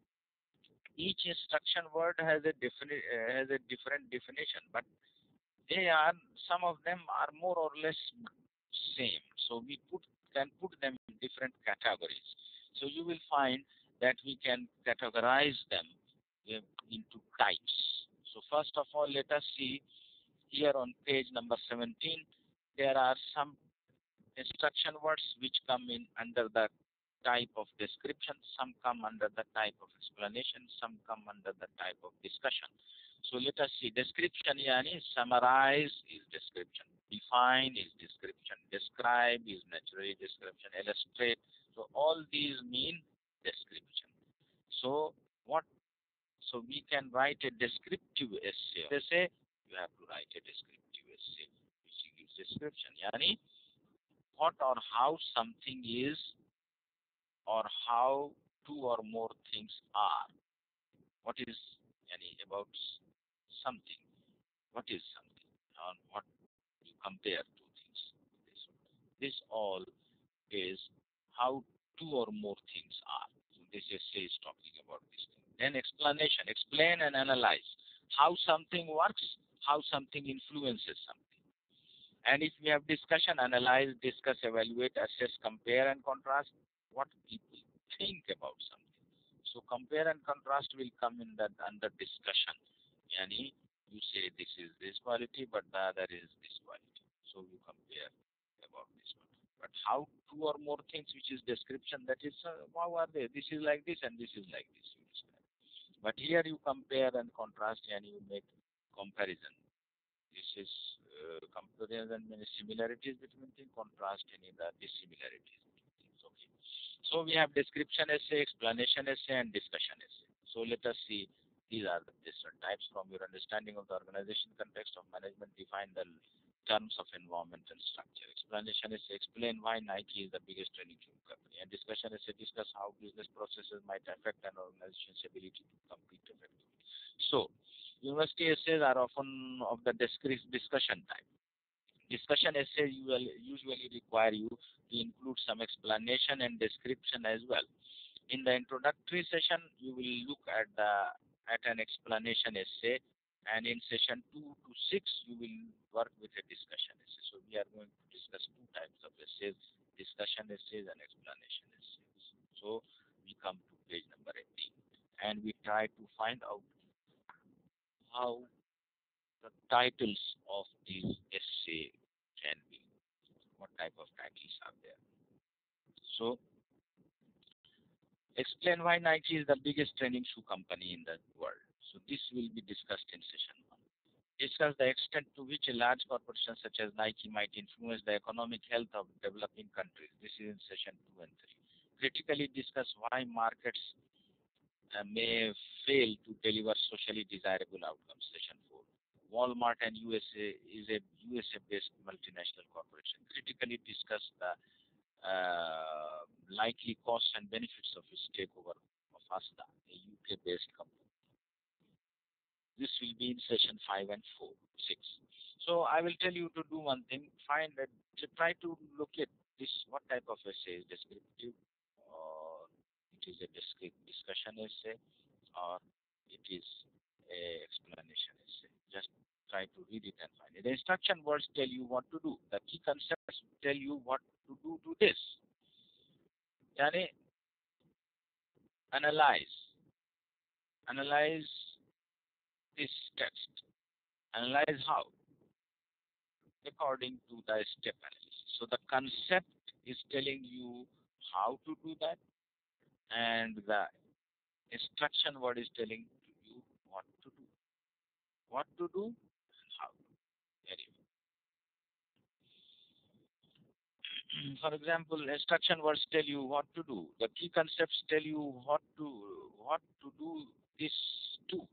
each instruction word has a different definition, but they are, some of them are more or less same. So we can put them in different categories. So you will find that we can categorize them into types. So first of all, let us see here on page number 17. There are some instruction words which come in under the type of description, some come under the type of explanation, some come under the type of discussion. So let us see. Description yani summarize is description, define is description, describe is naturally description, illustrate. So all these mean description. So what? So we can write a descriptive essay. You have to write a descriptive essay which gives description. Yani what or how something is, or how two or more things are. What is about something? What is something? And what you compare two things. This all is how two or more things are. So this essay is talking about this thing. Then explanation. Explain and analyze how something works, how something influences something. And if we have discussion, analyze, discuss, evaluate, assess, compare, and contrast what people think about something. So compare and contrast will come in that under discussion. Yani you say this is this quality, but the other is this quality. So you compare about this one. But how two or more things, which is description, that is how are they? This is like this and this is like this. You describe. But here you compare and contrast and you make comparison. This is comparison means similarities between things, contrast any the dissimilarities between things. Okay. So we have description essay, explanation essay, and discussion essay. So let us see. These are the different types. From your understanding of the organization context of management, define the terms of environment and structure. Explanation essay, explain why Nike is the biggest training shoe company. And discussion essay, discuss how business processes might affect an organization's ability to compete effectively. So university essays are often of the discussion type. Discussion essays usually require you to include some explanation and description as well. In the introductory session, you will look at an explanation essay, and in session 2 to 6, you will work with a discussion essay. So we are going to discuss two types of essays: discussion essays and explanation essays. So we come to page number 18, and we try to find out how the titles of these essay can be. What type of titles are there? So Explain why Nike is the biggest training shoe company in the world. So this will be discussed in session 1. Discuss the extent to which a large corporation such as Nike might influence the economic health of developing countries. This is in session 2 and 3. Critically discuss why markets may fail to deliver socially desirable outcomes. Session 4. Walmart and USA is a USA-based multinational corporation. Critically discuss the likely costs and benefits of its takeover of Asda, a UK-based company. This will be in session 5 and 6. So I will tell you to do one thing. Try to look at this. What type of essay is descriptive, or it is a discussion essay, or it is a explanation essay. Just try to read it and find it. The instruction words tell you what to do. The key concepts tell you what to do this. Yani, analyze this text. Analyze how? According to the step analysis. So the concept is telling you how to do that, and the instruction word is telling you what to do. What to do and how to do. Anyway. For example, instruction words tell you what to do. The key concepts tell you what to do this too.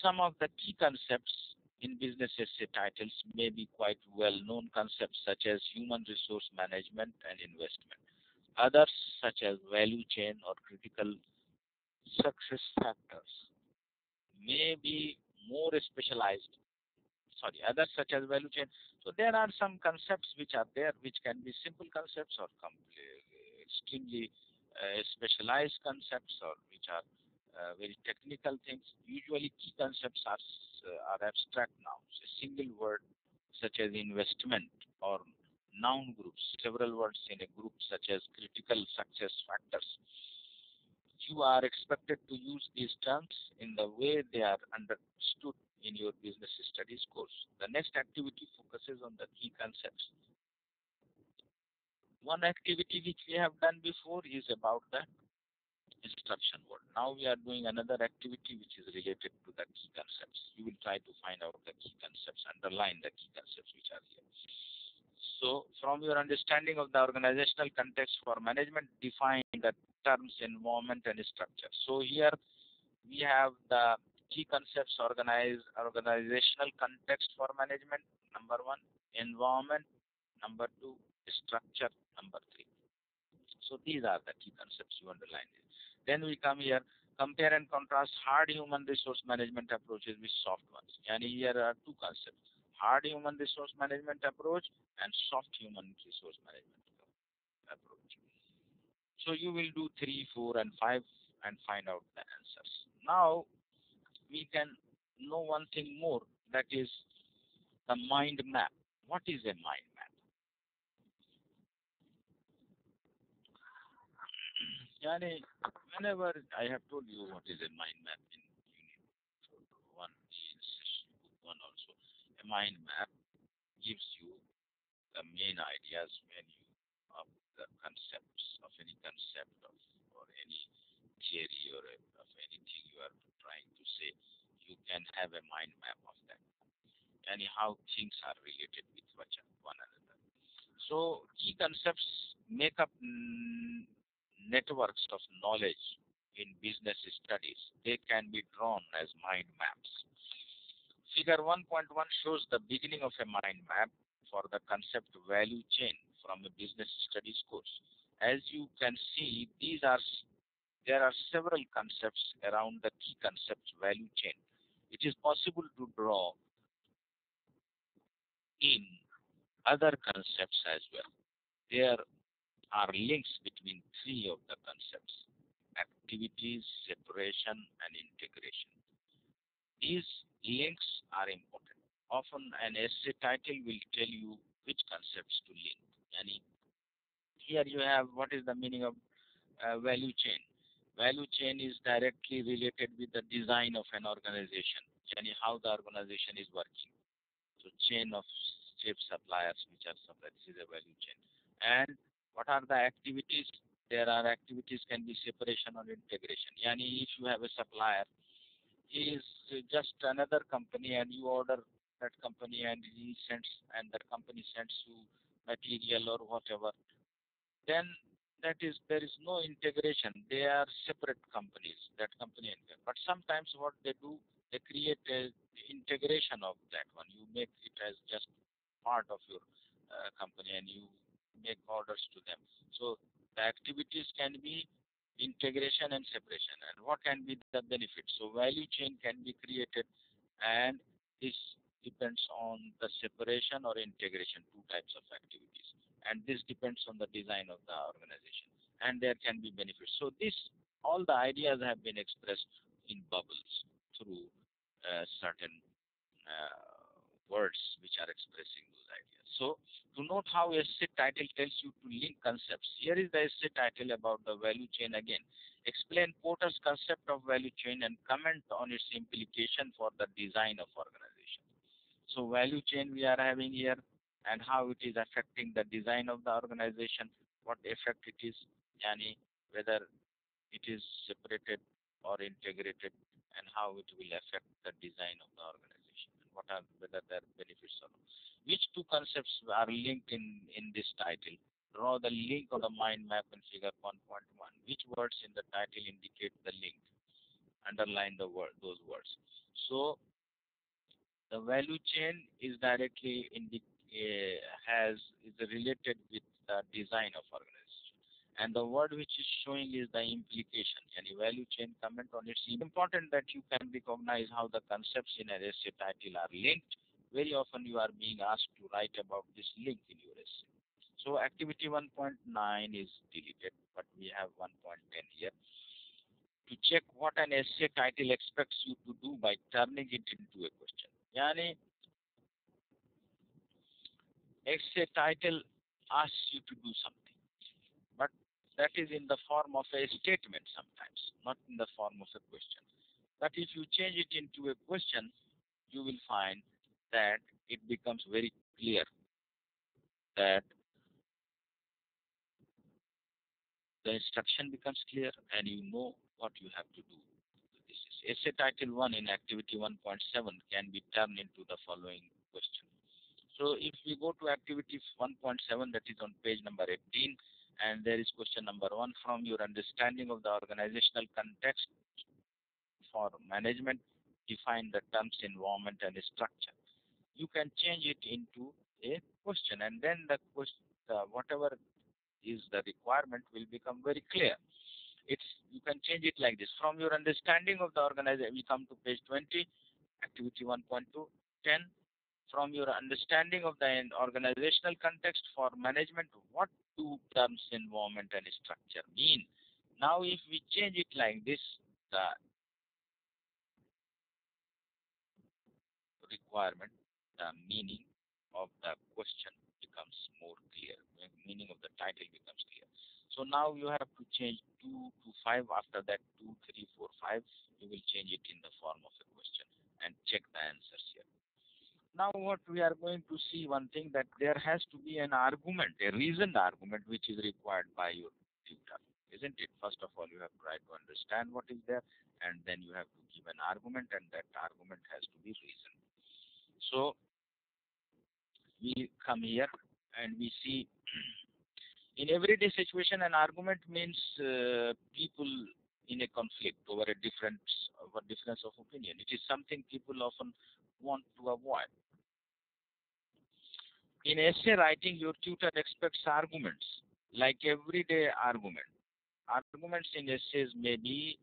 Some of the key concepts in business essay titles may be quite well-known concepts such as human resource management and investment. Others such as value chain or critical success factors may be more specialized. Others such as value chain. So there are some concepts which are there, which can be simple concepts or extremely specialized concepts, or which are very technical things. Usually key concepts are abstract nouns. A single word such as investment, or noun groups, several words in a group such as critical success factors. You are expected to use these terms in the way they are understood in your business studies course. The next activity focuses on the key concepts. One activity which we have done before is about the instruction word. Now we are doing another activity which is related to the key concepts. You will try to find out the key concepts, underline the key concepts which are here. So from your understanding of the organizational context for management, define the terms environment and structure. So here we have the key concepts: organizational context for management, number 1; environment, number 2; structure, number 3. So these are the key concepts you underline. Then we come here, compare and contrast hard human resource management approaches with soft ones. And here are two concepts: hard human resource management approach and soft human resource management approach. So you will do 3, 4, and 5 and find out the answers. Now we can know one thing more, that is the mind map. What is a mind map? Yani, whenever I have told you what is a mind map in unit 1, in session 1 also, a mind map gives you the main ideas when you of the concepts of any concept of, or any theory, or of anything you are trying to say. You can have a mind map of that, and how things are related with one another. So key concepts make up networks of knowledge in business studies. They can be drawn as mind maps. Figure 1.1 shows the beginning of a mind map for the concept value chain from a business studies course. As you can see, there are several concepts around the key concepts value chain. It is possible to draw in other concepts as well. There are links between 3 of the concepts: activities, separation, and integration. These links are important. Often an essay title will tell you which concepts to link. And here you have what is the meaning of value chain. Value chain is directly related with the design of an organization, and how the organization is working. So chain of chip suppliers which are supplied, this is a value chain. And What are the activities? There are activities can be separation or integration. Yani if you have a supplier, he is just another company and you order that company and he sends and that company sends you material or whatever, then that is there is no integration. They are separate companies, that company and them. But sometimes what they do, they create a integration of that one. You make it as just part of your company and you make orders to them. So the activities can be integration and separation. And what can be the benefits? So value chain can be created, and this depends on the separation or integration, two types of activities. And this depends on the design of the organization. And there can be benefits. So this, all the ideas have been expressed in bubbles through certain words which are expressing those ideas. So to note how essay title tells you to link concepts, here is the essay title about the value chain again. Explain Porter's concept of value chain and comment on its implication for the design of organization. So value chain we are having here and how it is affecting the design of the organization, what effect it is, yani whether it is separated or integrated, and how it will affect the design of the organization, and what are whether there are benefits or not. Which two concepts are linked in this title? Draw the link of the mind map in figure 1.1. Which words in the title indicate the link? Underline the word, those words. So the value chain is directly is related with the design of organization, and the word which is showing is the implication. Any value chain comment on it. It's important that you can recognize how the concepts in an essay title are linked. Very often you are being asked to write about this link in your essay. So activity 1.9 is deleted, but we have 1.10 here. To check what an essay title expects you to do by turning it into a question. Yani, essay title asks you to do something, but that is in the form of a statement sometimes, not in the form of a question. But if you change it into a question, you will find that it becomes very clear that the instruction becomes clear and you know what you have to do. This is essay title 1 in activity 1.7 can be turned into the following question. So if we go to activity 1.7, that is on page number 18, and there is question number 1. From your understanding of the organizational context for management, define the terms environment and structure. You can change it into a question, and then the question, whatever is the requirement will become very clear. You can change it like this. From your understanding of the organization, we come to page 20, activity 1.2, 10. From your understanding of the organizational context for management, what do terms environment and structure mean? Now, if we change it like this, the requirement, the meaning of the question becomes more clear. The meaning of the title becomes clear. So now you have to change 2 to 5. After that, 2, 3, 4, 5. You will change it in the form of a question and check the answers here. Now what we are going to see one thing, that there has to be an argument, a reasoned argument which is required by your tutor, isn't it? First of all, you have to try to understand what is there, and then you have to give an argument, and that argument has to be reasoned. So we come here and we see in everyday situation an argument means people in a conflict over a difference of opinion. It is something people often want to avoid. In essay writing, your tutor expects arguments, like everyday argument. Arguments in essays may be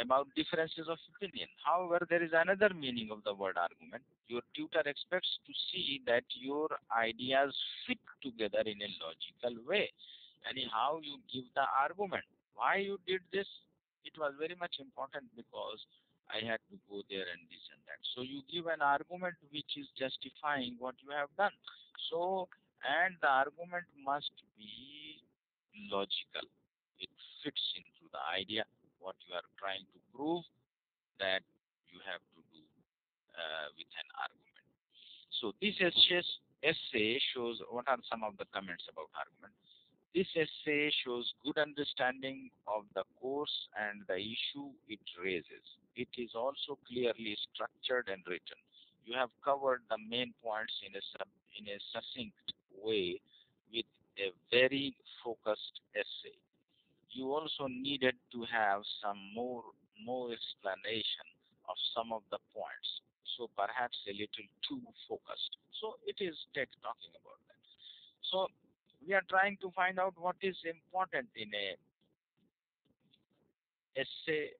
about differences of opinion. However, there is another meaning of the word argument. Your tutor expects to see that your ideas fit together in a logical way. And how you give the argument. Why you did this? It was very much important because I had to go there and this and that. So you give an argument which is justifying what you have done. So, and the argument must be logical. It fits into the idea, what you are trying to prove, that you have to do with an argument. So this essay shows what are some of the comments about argument. This essay shows good understanding of the course and the issue it raises. It is also clearly structured and written. You have covered the main points in a succinct way with a very focused essay. You also needed to have some more explanation of some of the points, so perhaps a little too focused. So it is talking about that. So we are trying to find out what is important in a essay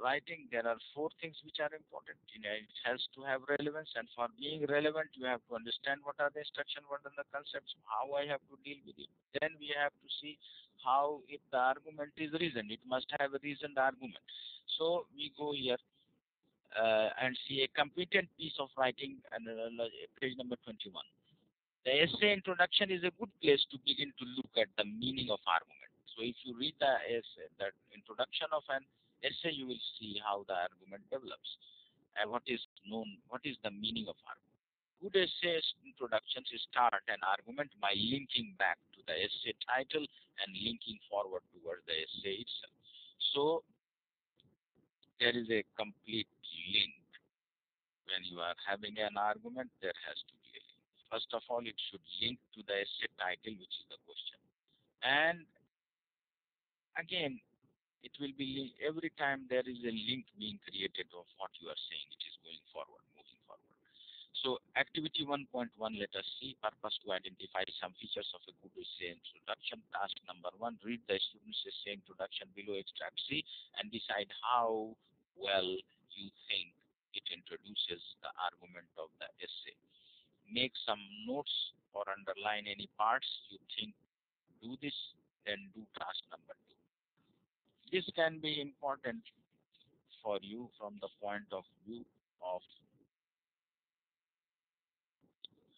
writing. There are four things which are important. It has to have relevance, and for being relevant, you have to understand what are the instruction, what are the concepts, how I have to deal with it. Then we have to see how if the argument is reasoned. It must have a reasoned argument. So we go here and see a competent piece of writing, and page number 21. The essay introduction is a good place to begin to look at the meaning of argument. So if you read the essay, the introduction of an essay, you will see how the argument develops and what is known, what is the meaning of argument. Good essay introductions start an argument by linking back to the essay title and linking forward towards the essay itself. So there is a complete link. When you are having an argument, there has to be a link. First of all, it should link to the essay title, which is the question. And again, it will be every time there is a link being created of what you are saying, it is going forward, moving forward. So activity 1.1, let us see, purpose to identify some features of a good essay introduction. Task number 1, read the student's essay introduction below, extract C, and decide how well you think it introduces the argument of the essay. Make some notes or underline any parts you think. Do this, then do task number 2. This can be important for you from the point of view of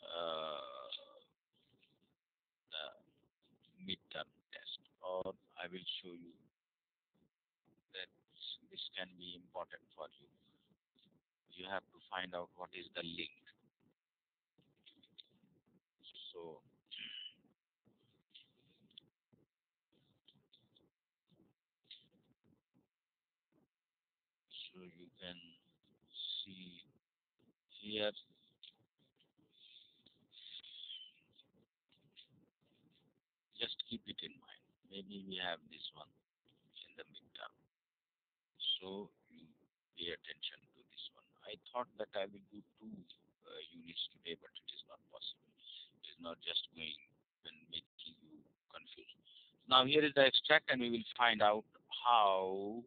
uh, the midterm test, or I will show you that this can be important for you. You have to find out what is the link. So you can see here. Just keep it in mind. Maybe we have this one in the midterm. So you pay attention to this one. I thought that I will do 2 units today, but it is not possible. It is not just going and making you confused. Now here is the extract, and we will find out how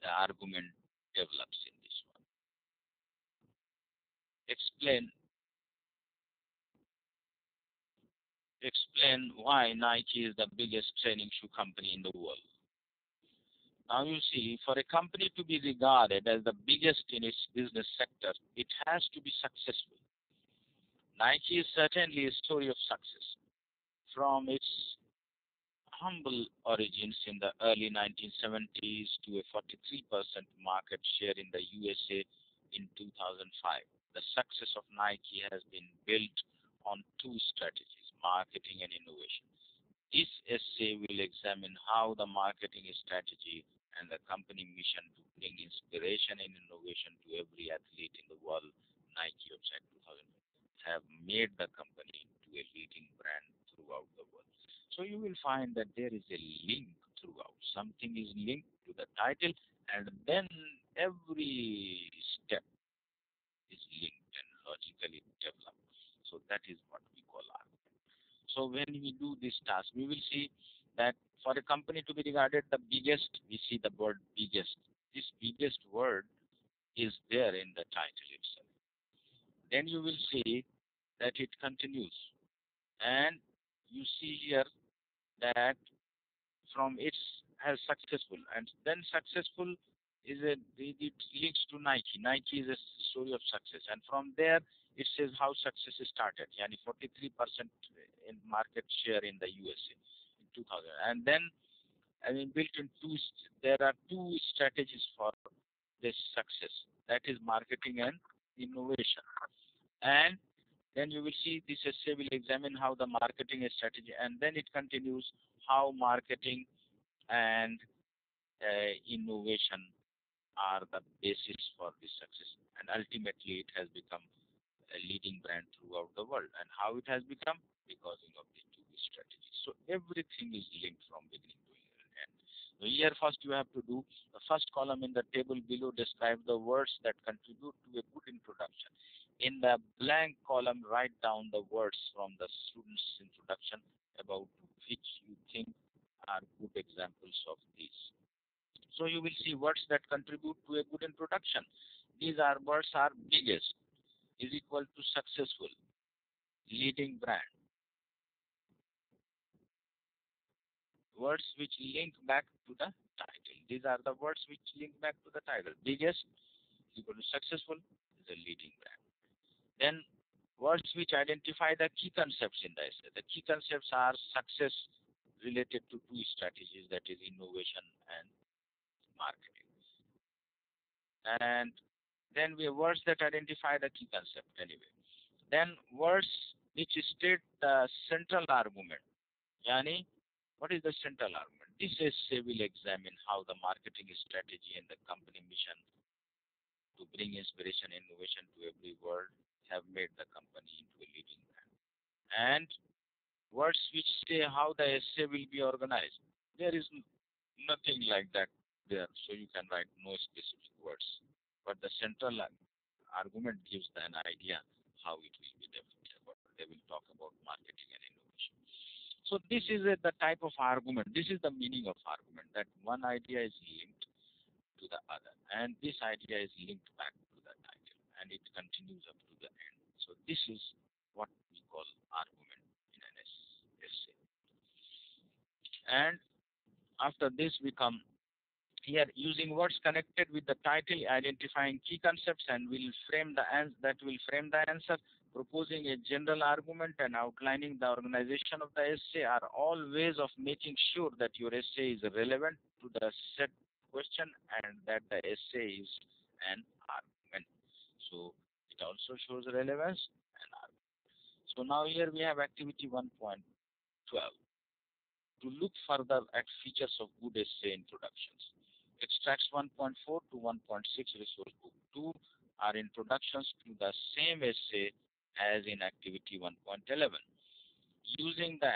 the argument develops in this one. Explain why Nike is the biggest training shoe company in the world. Now you see, for a company to be regarded as the biggest in its business sector, it has to be successful. Nike is certainly a story of success. From its humble origins in the early 1970s to a 43% market share in the USA in 2005, the success of Nike has been built on 2 strategies, marketing and innovation. This essay will examine how the marketing strategy and the company mission to bring inspiration and innovation to every athlete in the world, Nike website 2000, have made the company to a leading brand throughout the world. So you will find that there is a link throughout. Something is linked to the title, and then every step is linked and logically developed. So that is what we call argument. So when we do this task, we will see that for a company to be regarded the biggest, we see the word biggest. This biggest word is there in the title itself. Then you will see that it continues. And you see here that from its as successful, and then successful is it leads to Nike. Nike is a story of success, and from there it says how success started. Yani 43% in market share in the USA in 2000, and then built in there are 2 strategies for this success. That is marketing and innovation, and Then you will see this essay will examine how the marketing strategy, and then it continues how marketing and innovation are the basis for this success. And ultimately, it has become a leading brand throughout the world. And how it has become? Because of the two strategies. So everything is linked from beginning to end. So here first you have to do the first column in the table below describe the words that contribute to a good introduction. In the blank column, write down the words from the student's introduction about which you think are good examples of these. So you will see words that contribute to a good introduction. These are words are biggest, is equal to successful, leading brand. Words which link back to the title. These are the words which link back to the title. Biggest is equal to successful is a leading brand. Then words which identify the key concepts in the essay. The key concepts are success related to two strategies, that is innovation and marketing. And then we have words that identify the key concept anyway. Then words which state the central argument. Yani, what is the central argument? This essay will examine how the marketing strategy and the company mission to bring inspiration and innovation to every world have made the company into a leading brand. And words which say how the essay will be organized. There is nothing like that there, so you can write no specific words. But the central argument gives an idea how it will be developed. They will talk about marketing and innovation. So this is the type of argument. This is the meaning of argument, that one idea is linked to the other, and this idea is linked back to the title, and it continues up to the end. So this is what we call argument in an essay. And after this we come here using words connected with the title, identifying key concepts, and will frame the answer, proposing a general argument and outlining the organization of the essay are all ways of making sure that your essay is relevant to the set question and that the essay is an argument. So it also shows relevance and argument. So now here we have activity 1.12. To look further at features of good essay introductions. Extracts 1.4 to 1.6 resource book 2 are introductions to the same essay as in activity 1.11. Using the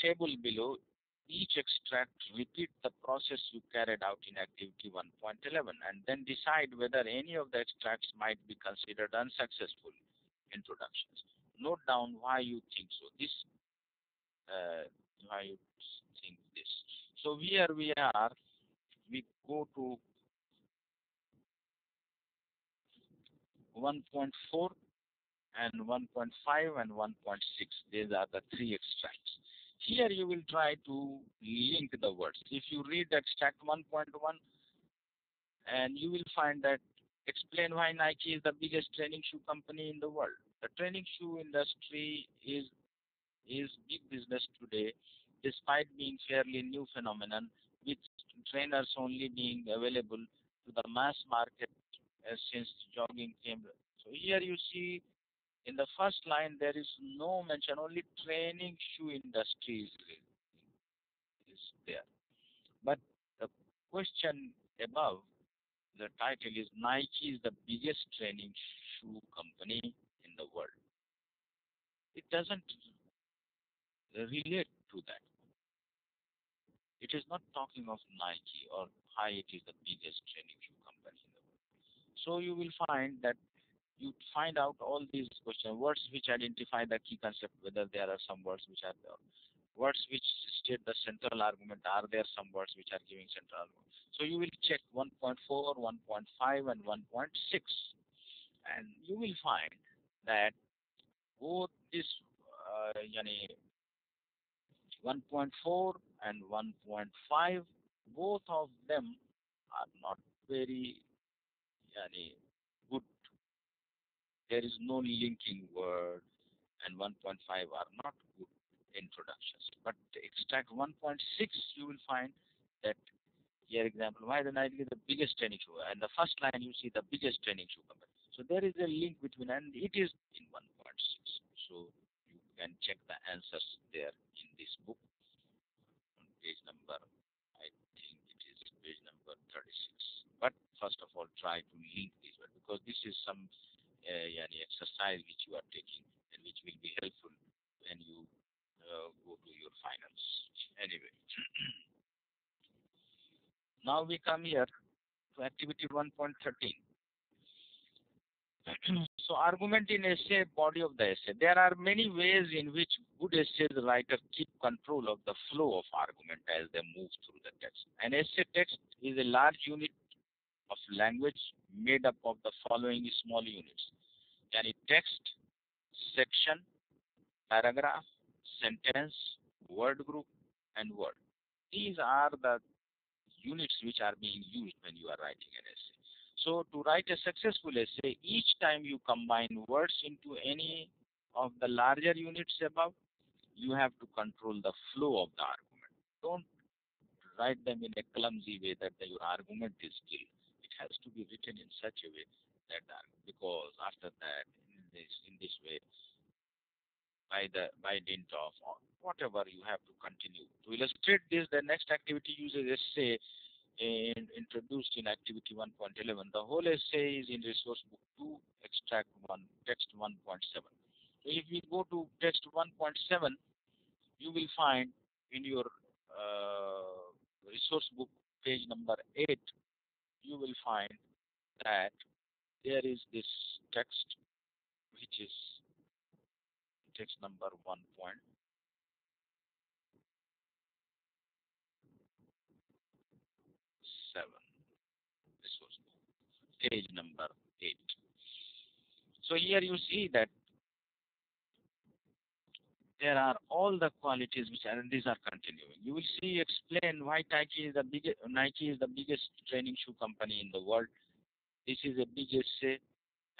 table below, each extract repeat the process you carried out in activity 1.11 and then decide whether any of the extracts might be considered unsuccessful introductions. Note down why you think so. Why you think this. So here we go to 1.4 and 1.5 and 1.6. These are the three extracts. Here you will try to link the words. If you read extract 1.1, and you will find that explain why Nike is the biggest training shoe company in the world. The training shoe industry is big business today, despite being fairly new phenomenon, with trainers only being available to the mass market since jogging came. So here you see in the first line there is no mention, only training shoe industry is there. But the question above the title is Nike is the biggest training shoe company in the world. It doesn't relate to that. It is not talking of Nike or why it is the biggest training shoe company in the world. So you will find that you find out all these questions, words which identify the key concept, whether there are some words which are there. Words which state the central argument, are there some words which are giving central argument. So you will check 1.4, 1.5 and 1.6 and you will find that both this 1.4 and 1.5, both of them are not very good. There is no linking word, and 1.5 are not good introductions. But extract 1.6, you will find that here example, why the Nike is the biggest training shoe, and the first line you see the biggest training shoe company. So there is a link between, and it is in 1.6. So you can check the answers there in this book on page number, I think it is page number 36. But first of all, try to link this one because this is some yani exercise which you are taking and which will be helpful when you go to your finals. Anyway, now we come here to activity 1.13. So argument in essay, body of the essay. There are many ways in which good essay writers keep control of the flow of argument as they move through the text. An essay text is a large unit of language made up of the following small units. Yani text, section, paragraph, sentence, word group, and word. These are the units which are being used when you are writing an essay. So to write a successful essay, each time you combine words into any of the larger units above, you have to control the flow of the argument. Don't write them in a clumsy way that your argument is still. It has to be written in such a way that because after that, in this way, by dint of whatever you have to continue. To illustrate this, the next activity uses essay introduced in activity 1.11. The whole essay is in resource book 2, extract 1, text 1.7. So if we go to text 1.7, you will find in your resource book page number 8, you will find that there is this text which is text number 1.7, resource book, page number 8. So here you see that there are all the qualities which are, and these are continuing. You will see explain why Nike is the biggest training shoe company in the world. This is a big essay,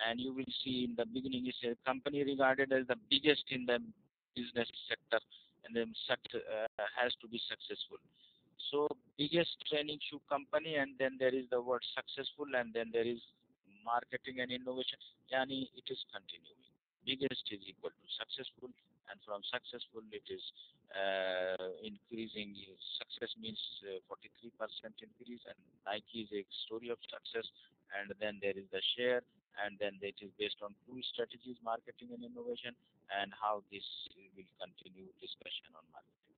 and you will see in the beginning it's a company regarded as the biggest in the business sector, and then has to be successful. So biggest training shoe company, and then there is the word successful, and then there is marketing and innovation. Yani it is continuing. Biggest is equal to successful, and from successful it is increasing. Success means 43% increase, and Nike is a story of success. And then there is the share, and then it is based on two strategies, marketing and innovation, and how this will continue discussion on marketing.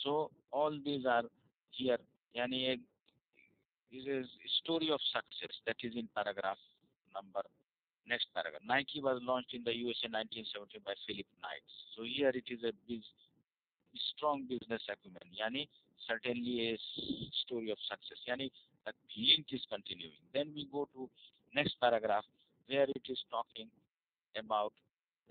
So all these are here. Yani is a story of success that is in paragraph number. Next paragraph. Nike was launched in the USA 1970 by Philip Knight. So here it is a strong business acumen. Yani certainly a story of success. Yani the link is continuing. Then we go to next paragraph where it is talking about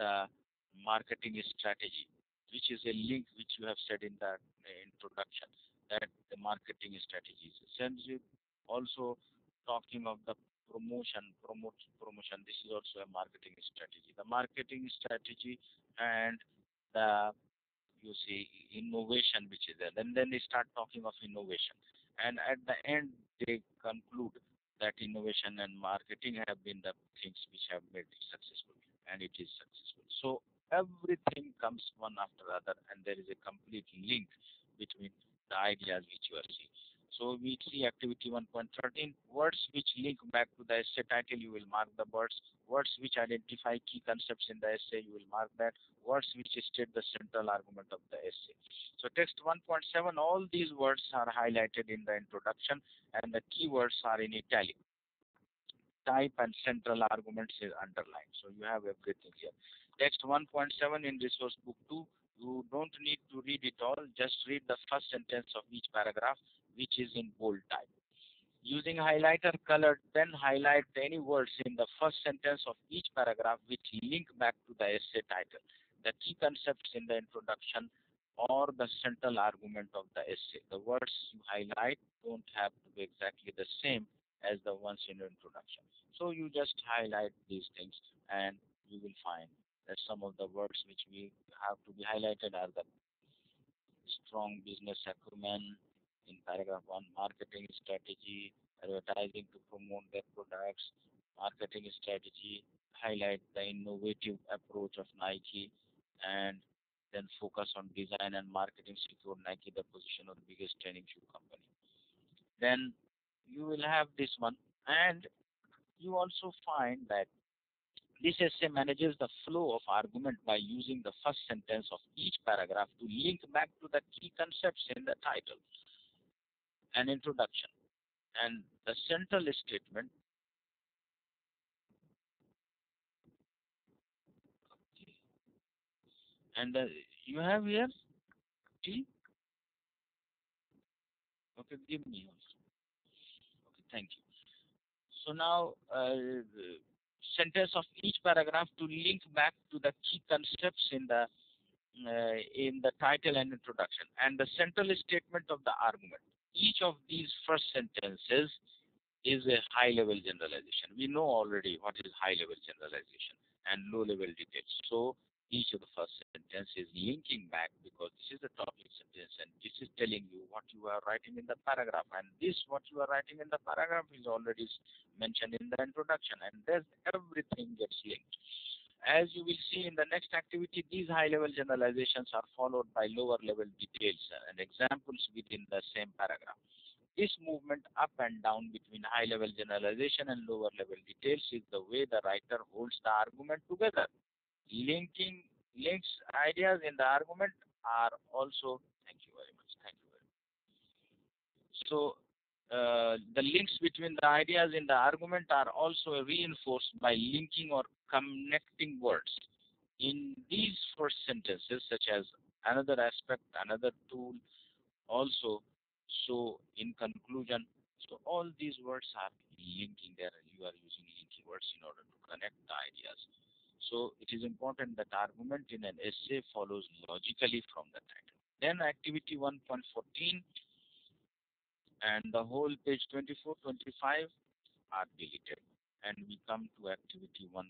the marketing strategy, which is a link which you have said in the introduction, that the marketing strategy is essentially also talking of the promotion. This is also a marketing strategy. The marketing strategy and the you see innovation which is there. Then they start talking of innovation, and at the end they conclude that innovation and marketing have been the things which have made it successful, and it is successful. So everything comes one after the other, and there is a complete link between the ideas which you are seeing. So we see activity 1.13, words which link back to the essay title, you will mark the words. Words which identify key concepts in the essay, you will mark that. Words which state the central argument of the essay. So text 1.7, all these words are highlighted in the introduction, and the keywords are in italic. Type and central arguments is underlined. So you have everything here. Text 1.7 in resource book 2. You don't need to read it all. Just read the first sentence of each paragraph, which is in bold type. Using highlighter colored, then highlight any words in the first sentence of each paragraph which link back to the essay title, the key concepts in the introduction, or the central argument of the essay. The words you highlight don't have to be exactly the same as the ones in the introduction. So you just highlight these things, and you will find that some of the words which we have to be highlighted are the strong business acumen in paragraph 1, marketing strategy, advertising to promote their products, marketing strategy, highlight the innovative approach of Nike and then focus on design and marketing, secure Nike the position of the biggest training shoe company. Then you will have this one, and you also find that this essay manages the flow of argument by using the first sentence of each paragraph to link back to the key concepts in the title and introduction. And the central statement, and you have here T. Okay, give me also. Okay, thank you. So now, sentence of each paragraph to link back to the key concepts in the title and introduction, and the central statement of the argument. Each of these first sentences is a high-level generalization. We know already what is high-level generalization and low-level details. So each of the first sentence is linking back because this is the topic sentence and this is telling you what you are writing in the paragraph. And this, what you are writing in the paragraph, is already mentioned in the introduction, and there's everything gets linked. As you will see in the next activity, these high-level generalizations are followed by lower-level details and examples within the same paragraph. This movement up and down between high-level generalization and lower-level details is the way the writer holds the argument together. Links ideas in the argument are also, thank you very much, thank you very much. So the links between the ideas in the argument are also reinforced by linking or connecting words. In these first sentences, such as another aspect, another tool, also, so in conclusion, so all these words are linking there. You are using linking words in order to connect the ideas. So it is important that argument in an essay follows logically from the title. Then activity 1.14 and the whole page 24, 25 are deleted. And we come to activity 1.16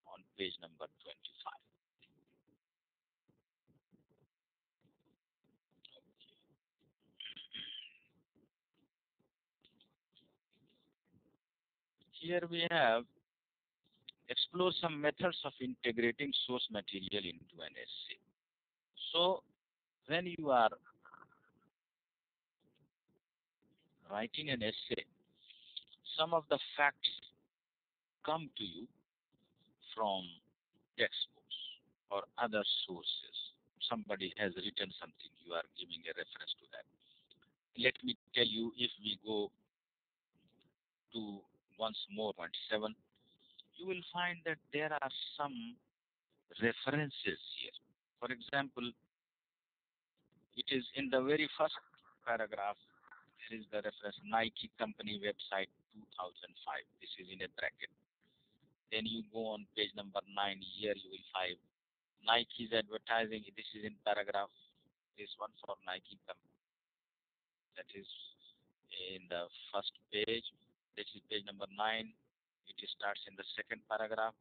on page number 25. Here we have explore some methods of integrating source material into an essay. So when you are writing an essay, some of the facts come to you from textbooks or other sources. Somebody has written something, you are giving a reference to that. Let me tell you, if we go to once more 0.7, you will find that there are some references here. For example, it is in the very first paragraph, there is the reference Nike company website 2005. This is in a bracket. Then you go on page number 9. Here you will find Nike's advertising. This is in paragraph. This one for Nike company. That is in the first page. This is page number 9. It starts in the second paragraph.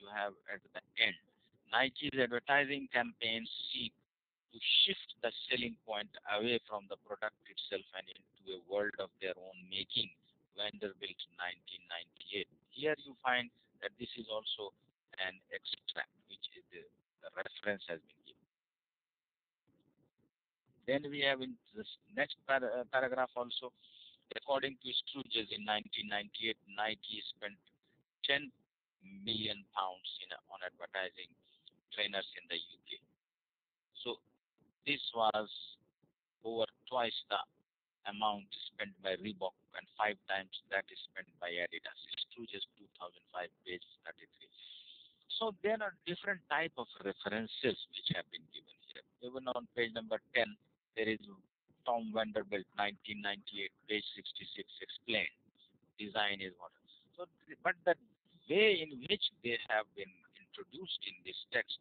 You have at the end, Nike's advertising campaigns seek to shift the selling point away from the product itself and into a world of their own making. Vanderbilt 1998. Here you find that this is also an extract, which is the reference has been given. Then we have in this next paragraph also, according to Sturges in 1998, Nike spent 10 million pounds on advertising trainers in the UK. So this was over twice the amount spent by Reebok and 5 times that is spent by Adidas. Sturges 2005, page 33. So there are different type of references which have been given here. Even on page number 10, there is Tom Vanderbilt 1998, page 66 explained. Design is what. So, but the way in which they have been introduced in this text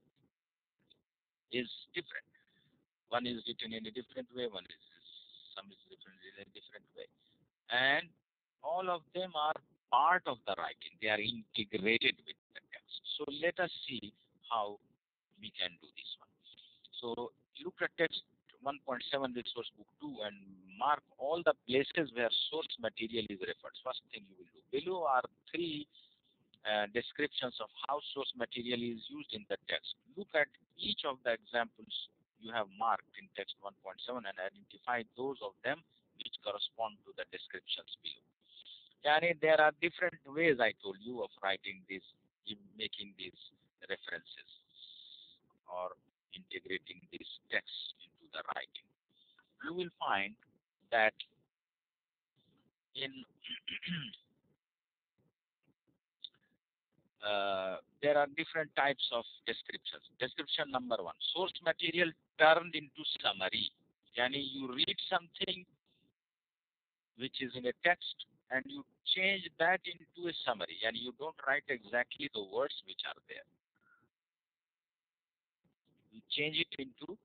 is different. One is written in a different way, some is written in a different way. And all of them are part of the writing. They are integrated with the text. So let us see how we can do this one. So look at text 1.7 resource book 2 and mark all the places where source material is referred. First thing you will do. Below are 3 descriptions of how source material is used in the text. Look at each of the examples you have marked in text 1.7 and identify those of them which correspond to the descriptions below. Yani, there are different ways I told you of writing this, making these references or integrating this text into the writing. You will find that in there are different types of descriptions. Description number one, source material turned into summary. Yani, you read something which is in a text and you change that into a summary, and you don't write exactly the words which are there. You change it into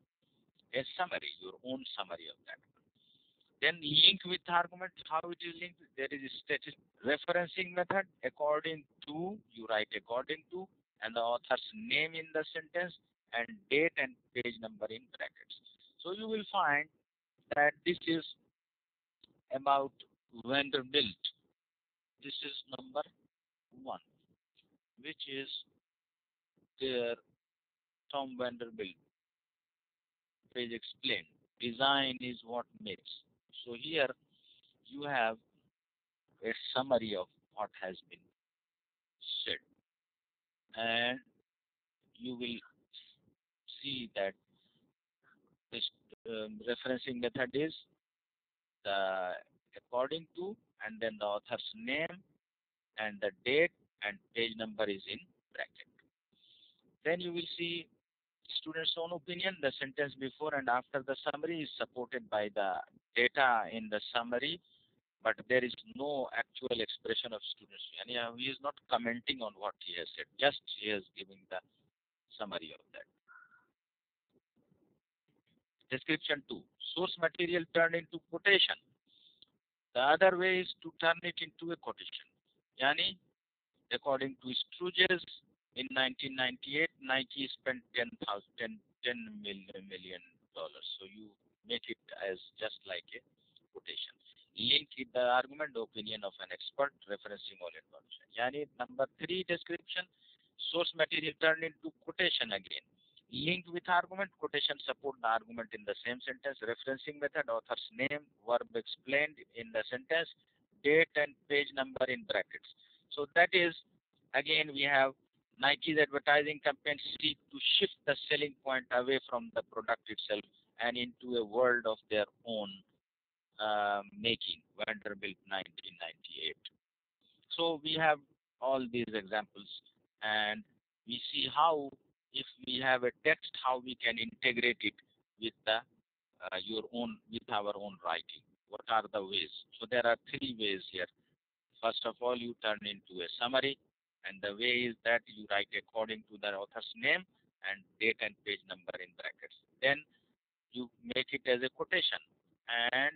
a summary, your own summary of that. Then link with argument, how it is linked. There is a static referencing method. According to, you write according to, and the author's name in the sentence, and date and page number in brackets. So you will find that this is about Vanderbilt. This is number one, which is their Tom Vanderbilt. Page explained. Design is what makes. So here you have a summary of what has been said, and you will see that this referencing method is the according to, and then the author's name and the date and page number is in bracket. Then you will see student's own opinion. The sentence before and after the summary is supported by the data in the summary, but there is no actual expression of students. And he is not commenting on what he has said, just he is giving the summary of that. Description 2, source material turned into quotation. The other way is to turn it into a quotation. Yani, according to Struges, in 1998, Nike spent $10 million. So you make it as just like a quotation. Link with the argument, the opinion of an expert, referencing all information. Yani, number 3 description, source material turned into quotation again. Link with argument, quotation support the argument in the same sentence, referencing method, author's name, verb explained in the sentence, date and page number in brackets. So that is, again, we have Nike's advertising campaign seek to shift the selling point away from the product itself and into a world of their own making, Vanderbilt 1998. So we have all these examples, and we see how, if we have a text, how we can integrate it with the with our own writing. What are the ways? So there are 3 ways here. First of all, you turn into a summary, and the way is that you write according to the author's name and date and page number in brackets. Then you make it as a quotation, and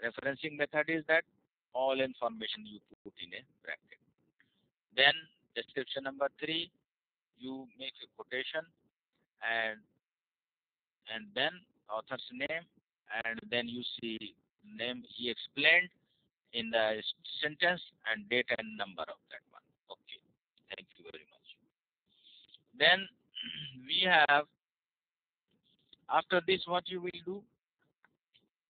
referencing method is that all information you put in a bracket. Then description number 3, you make a quotation and then author's name, and then you see name he explained in the sentence and date and number of that one. Okay, thank you very much. Then we have, after this, what you will do,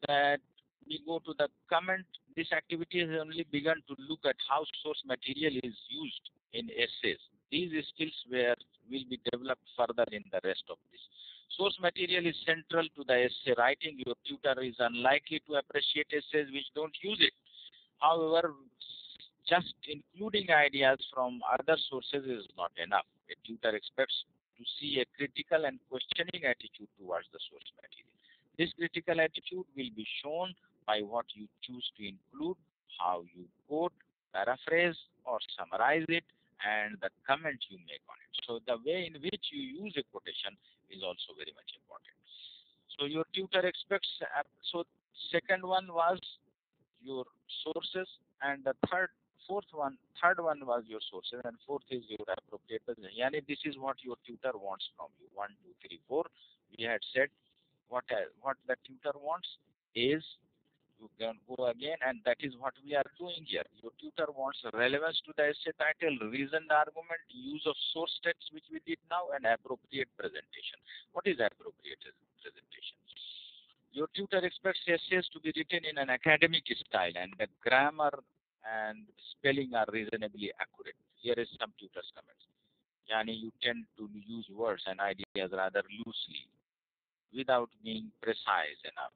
that we go to the comment. This activity has only begun to look at how source material is used in essays. These skills will be developed further in the rest of this. Source material is central to the essay writing. Your tutor is unlikely to appreciate essays which don't use it. However, just including ideas from other sources is not enough. A tutor expects to see a critical and questioning attitude towards the source material. This critical attitude will be shown by what you choose to include, how you quote, paraphrase, or summarize it, and the comment you make on it. So the way in which you use a quotation is also very much important. So your tutor expects, so second one was your sources, and the third one was your sources, and fourth is your appropriate position. Yani, this is what your tutor wants from you. 1, 2, 3, 4. We had said what the tutor wants is to go again, and that is what we are doing here. Your tutor wants relevance to the essay title, reasoned argument, use of source text, which we did now, and appropriate presentation. What is appropriate presentation? Your tutor expects essays to be written in an academic style, and the grammar and spelling are reasonably accurate. Here is some tutor's comments. Yani, you tend to use words and ideas rather loosely, without being precise enough.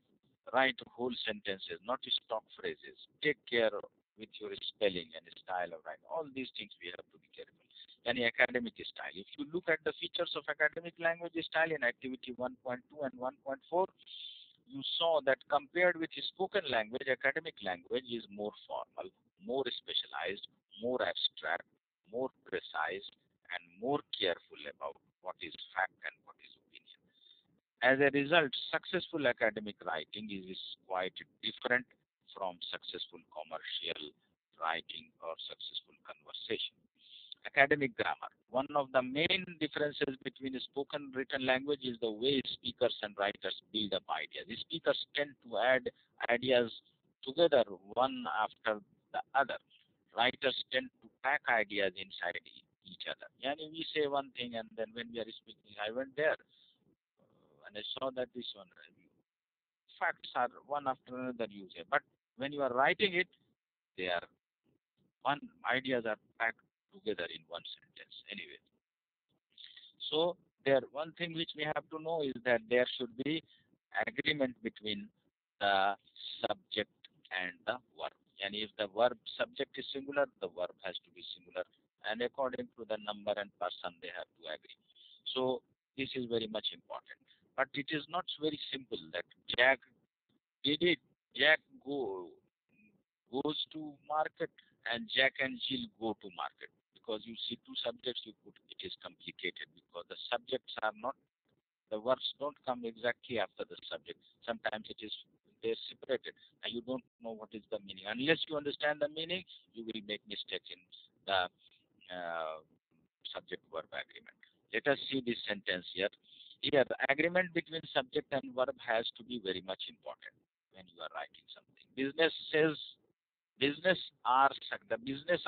Write whole sentences, not stock phrases. Take care with your spelling and style of writing. All these things we have to be careful. Yani academic style. If you look at the features of academic language style in activity 1.2 and 1.4, you saw that compared with spoken language, academic language is more formal, more specialized, more abstract, more precise, and more careful about what is fact and what is opinion. As a result, successful academic writing is quite different from successful commercial writing or successful conversation. Academic grammar. One of the main differences between spoken written language is the way speakers and writers build up ideas. The speakers tend to add ideas together one after the other. Writers tend to pack ideas inside each other. Yani we say one thing, and then when we are speaking, I went there and I saw that this one. Facts are one after another you say. But when you are writing it, they are one ideas are packed together in one sentence. Anyway, so there one thing which we have to know is that there should be agreement between the subject and the verb. And if the verb subject is singular, the verb has to be singular, and according to the number and person, they have to agree. So this is very much important. But it is not very simple that Jack did it. Jack goes to market, and Jack and Jill go to market. Because you see two subjects, you put it is complicated because the subjects are not, the verbs don't come exactly after the subject. Sometimes it is they're separated, and you don't know what is the meaning. Unless you understand the meaning, you will make mistakes in the subject-verb agreement. Let us see this sentence here. Here, the agreement between subject and verb has to be very much important when you are writing something. Business says the business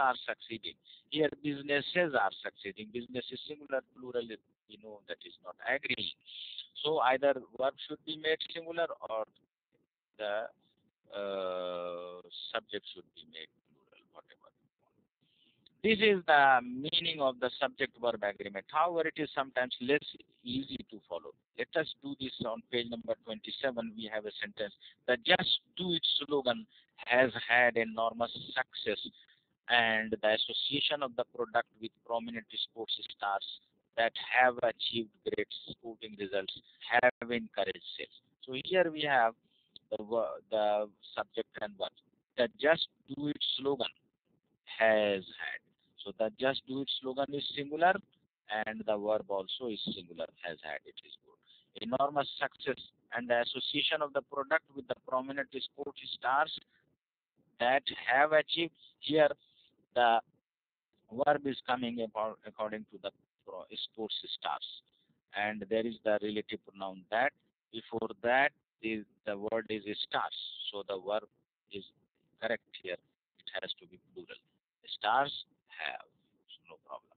are succeeding. Here, businesses are succeeding. Business is singular, plural. We know that is not agreeing. So either verb should be made singular or the subject should be made plural, whatever. This is the meaning of the subject-verb agreement. However, it is sometimes less easy to follow. Let us do this on page number 27. We have a sentence. The Just Do It slogan has had enormous success, and the association of the product with prominent sports stars that have achieved great sporting results have encouraged sales. So here we have the subject and verb. The Just Do It slogan has had. So the Just Do It slogan is singular, and the verb also is singular, has had. It is good. Enormous success and the association of the product with the prominent sports stars that have achieved. Here the verb is coming about according to the sports stars, and there is the relative pronoun that. Before that, the word is stars, so the verb is correct here. It has to be plural. Stars have, so no problem.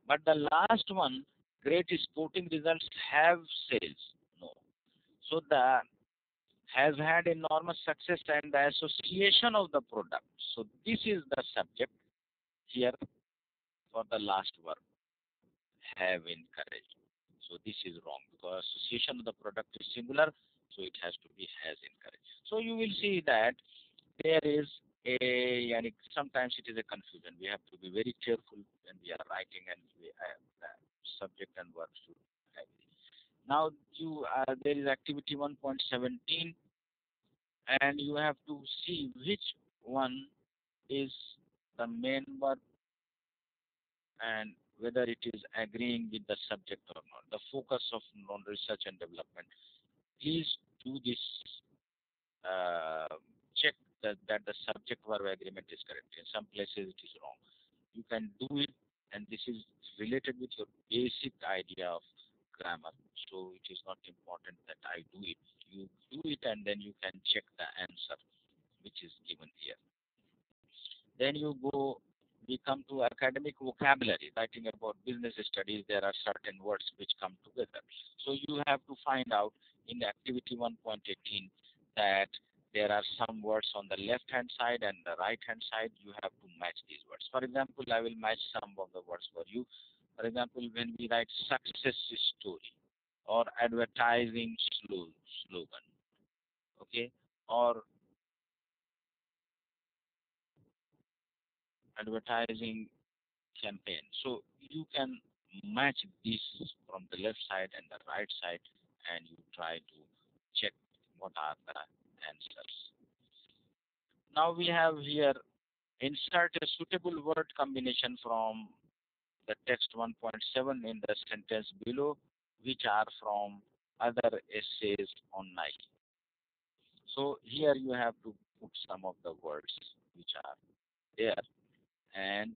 But the last one, great sporting results have sales. No. So the has had enormous success and the association of the product. So this is the subject here for the last verb, have encouraged. So this is wrong because association of the product is singular, so it has to be has encouraged. So you will see that there is and sometimes it is a confusion. We have to be very careful when we are writing, and subject and verb should agree. Now there is activity 1.17, and you have to see which one is the main verb and whether it is agreeing with the subject or not. The focus of non-research and development. Please do this. Check that the subject-verb agreement is correct. In some places it is wrong. You can do it, and this is related with your basic idea of grammar. So it is not important that I do it. You do it, and then you can check the answer. which is given here. Then we come to academic vocabulary. Writing about business studies, there are certain words which come together. So you have to find out in activity 1.18 that there are some words on the left hand side and the right hand side. You have to match these words. For example, I will match some of the words for you. For example, when we write success story or advertising slogan, okay, or advertising campaign. So you can match these from the left side and the right side, and you try to check what are the answers. Now we have here insert a suitable word combination from the text 1.7 in the sentence below, which are from other essays on Nike. So here you have to put some of the words which are there, and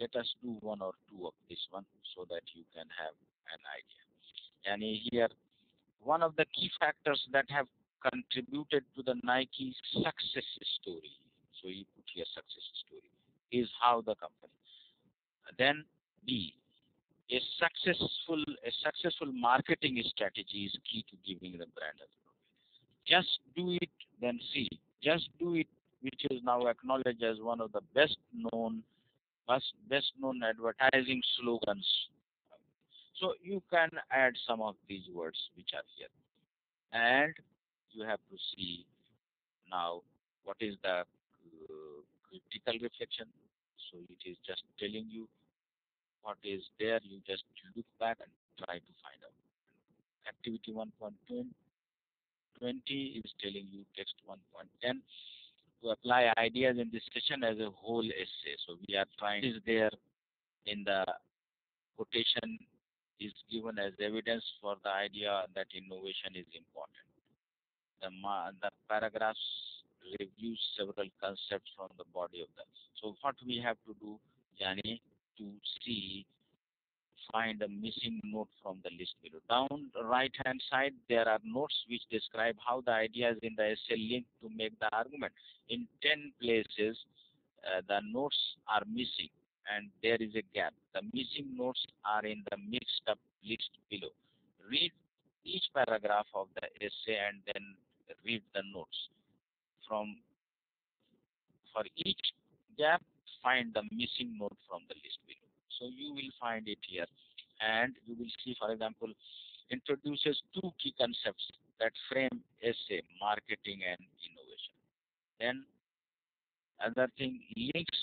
let us do one or two of this one so that you can have an idea. And here, one of the key factors that have contributed to the Nike success story, so you put here success story, is how the company. Then B, a successful marketing strategy is key to giving the brand a growth. Just do it, then see. Just do it, which is now acknowledged as one of the best known advertising slogans. So you can add some of these words which are here. And you have to see now what is the critical reflection. So it is just telling you what is there. You just look back and try to find out. Activity 1.20 is telling you text 1.10 to apply ideas in this session as a whole essay. So we are trying is there in the quotation is given as evidence for the idea that innovation is important. The paragraphs reviews several concepts from the body of them. So what we have to do, Yani, to see, find a missing note from the list below. Down the right hand side, there are notes which describe how the ideas in the essay link to make the argument. In 10 places, the notes are missing and there is a gap. The missing notes are in the mixed up list below. Read each paragraph of the essay and then read the notes. For each gap, find the missing note from the list below. So you will find it here, and you will see, for example, introduces two key concepts that frame essay, marketing and innovation. Then other thing, links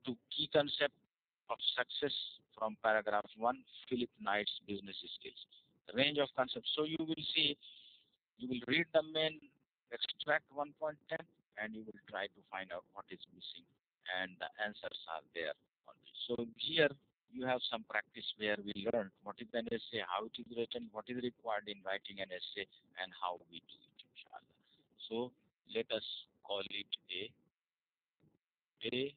to key concept of success from paragraph 1, Philip Knight's business skills. Range of concepts. So you will see, you will read the main extract 1.10 and you will try to find out what is missing, and the answers are there on this. So here you have some practice where we learn what is an essay, how it is written, what is required in writing an essay, and how we do it, inshallah. So let us call it a day.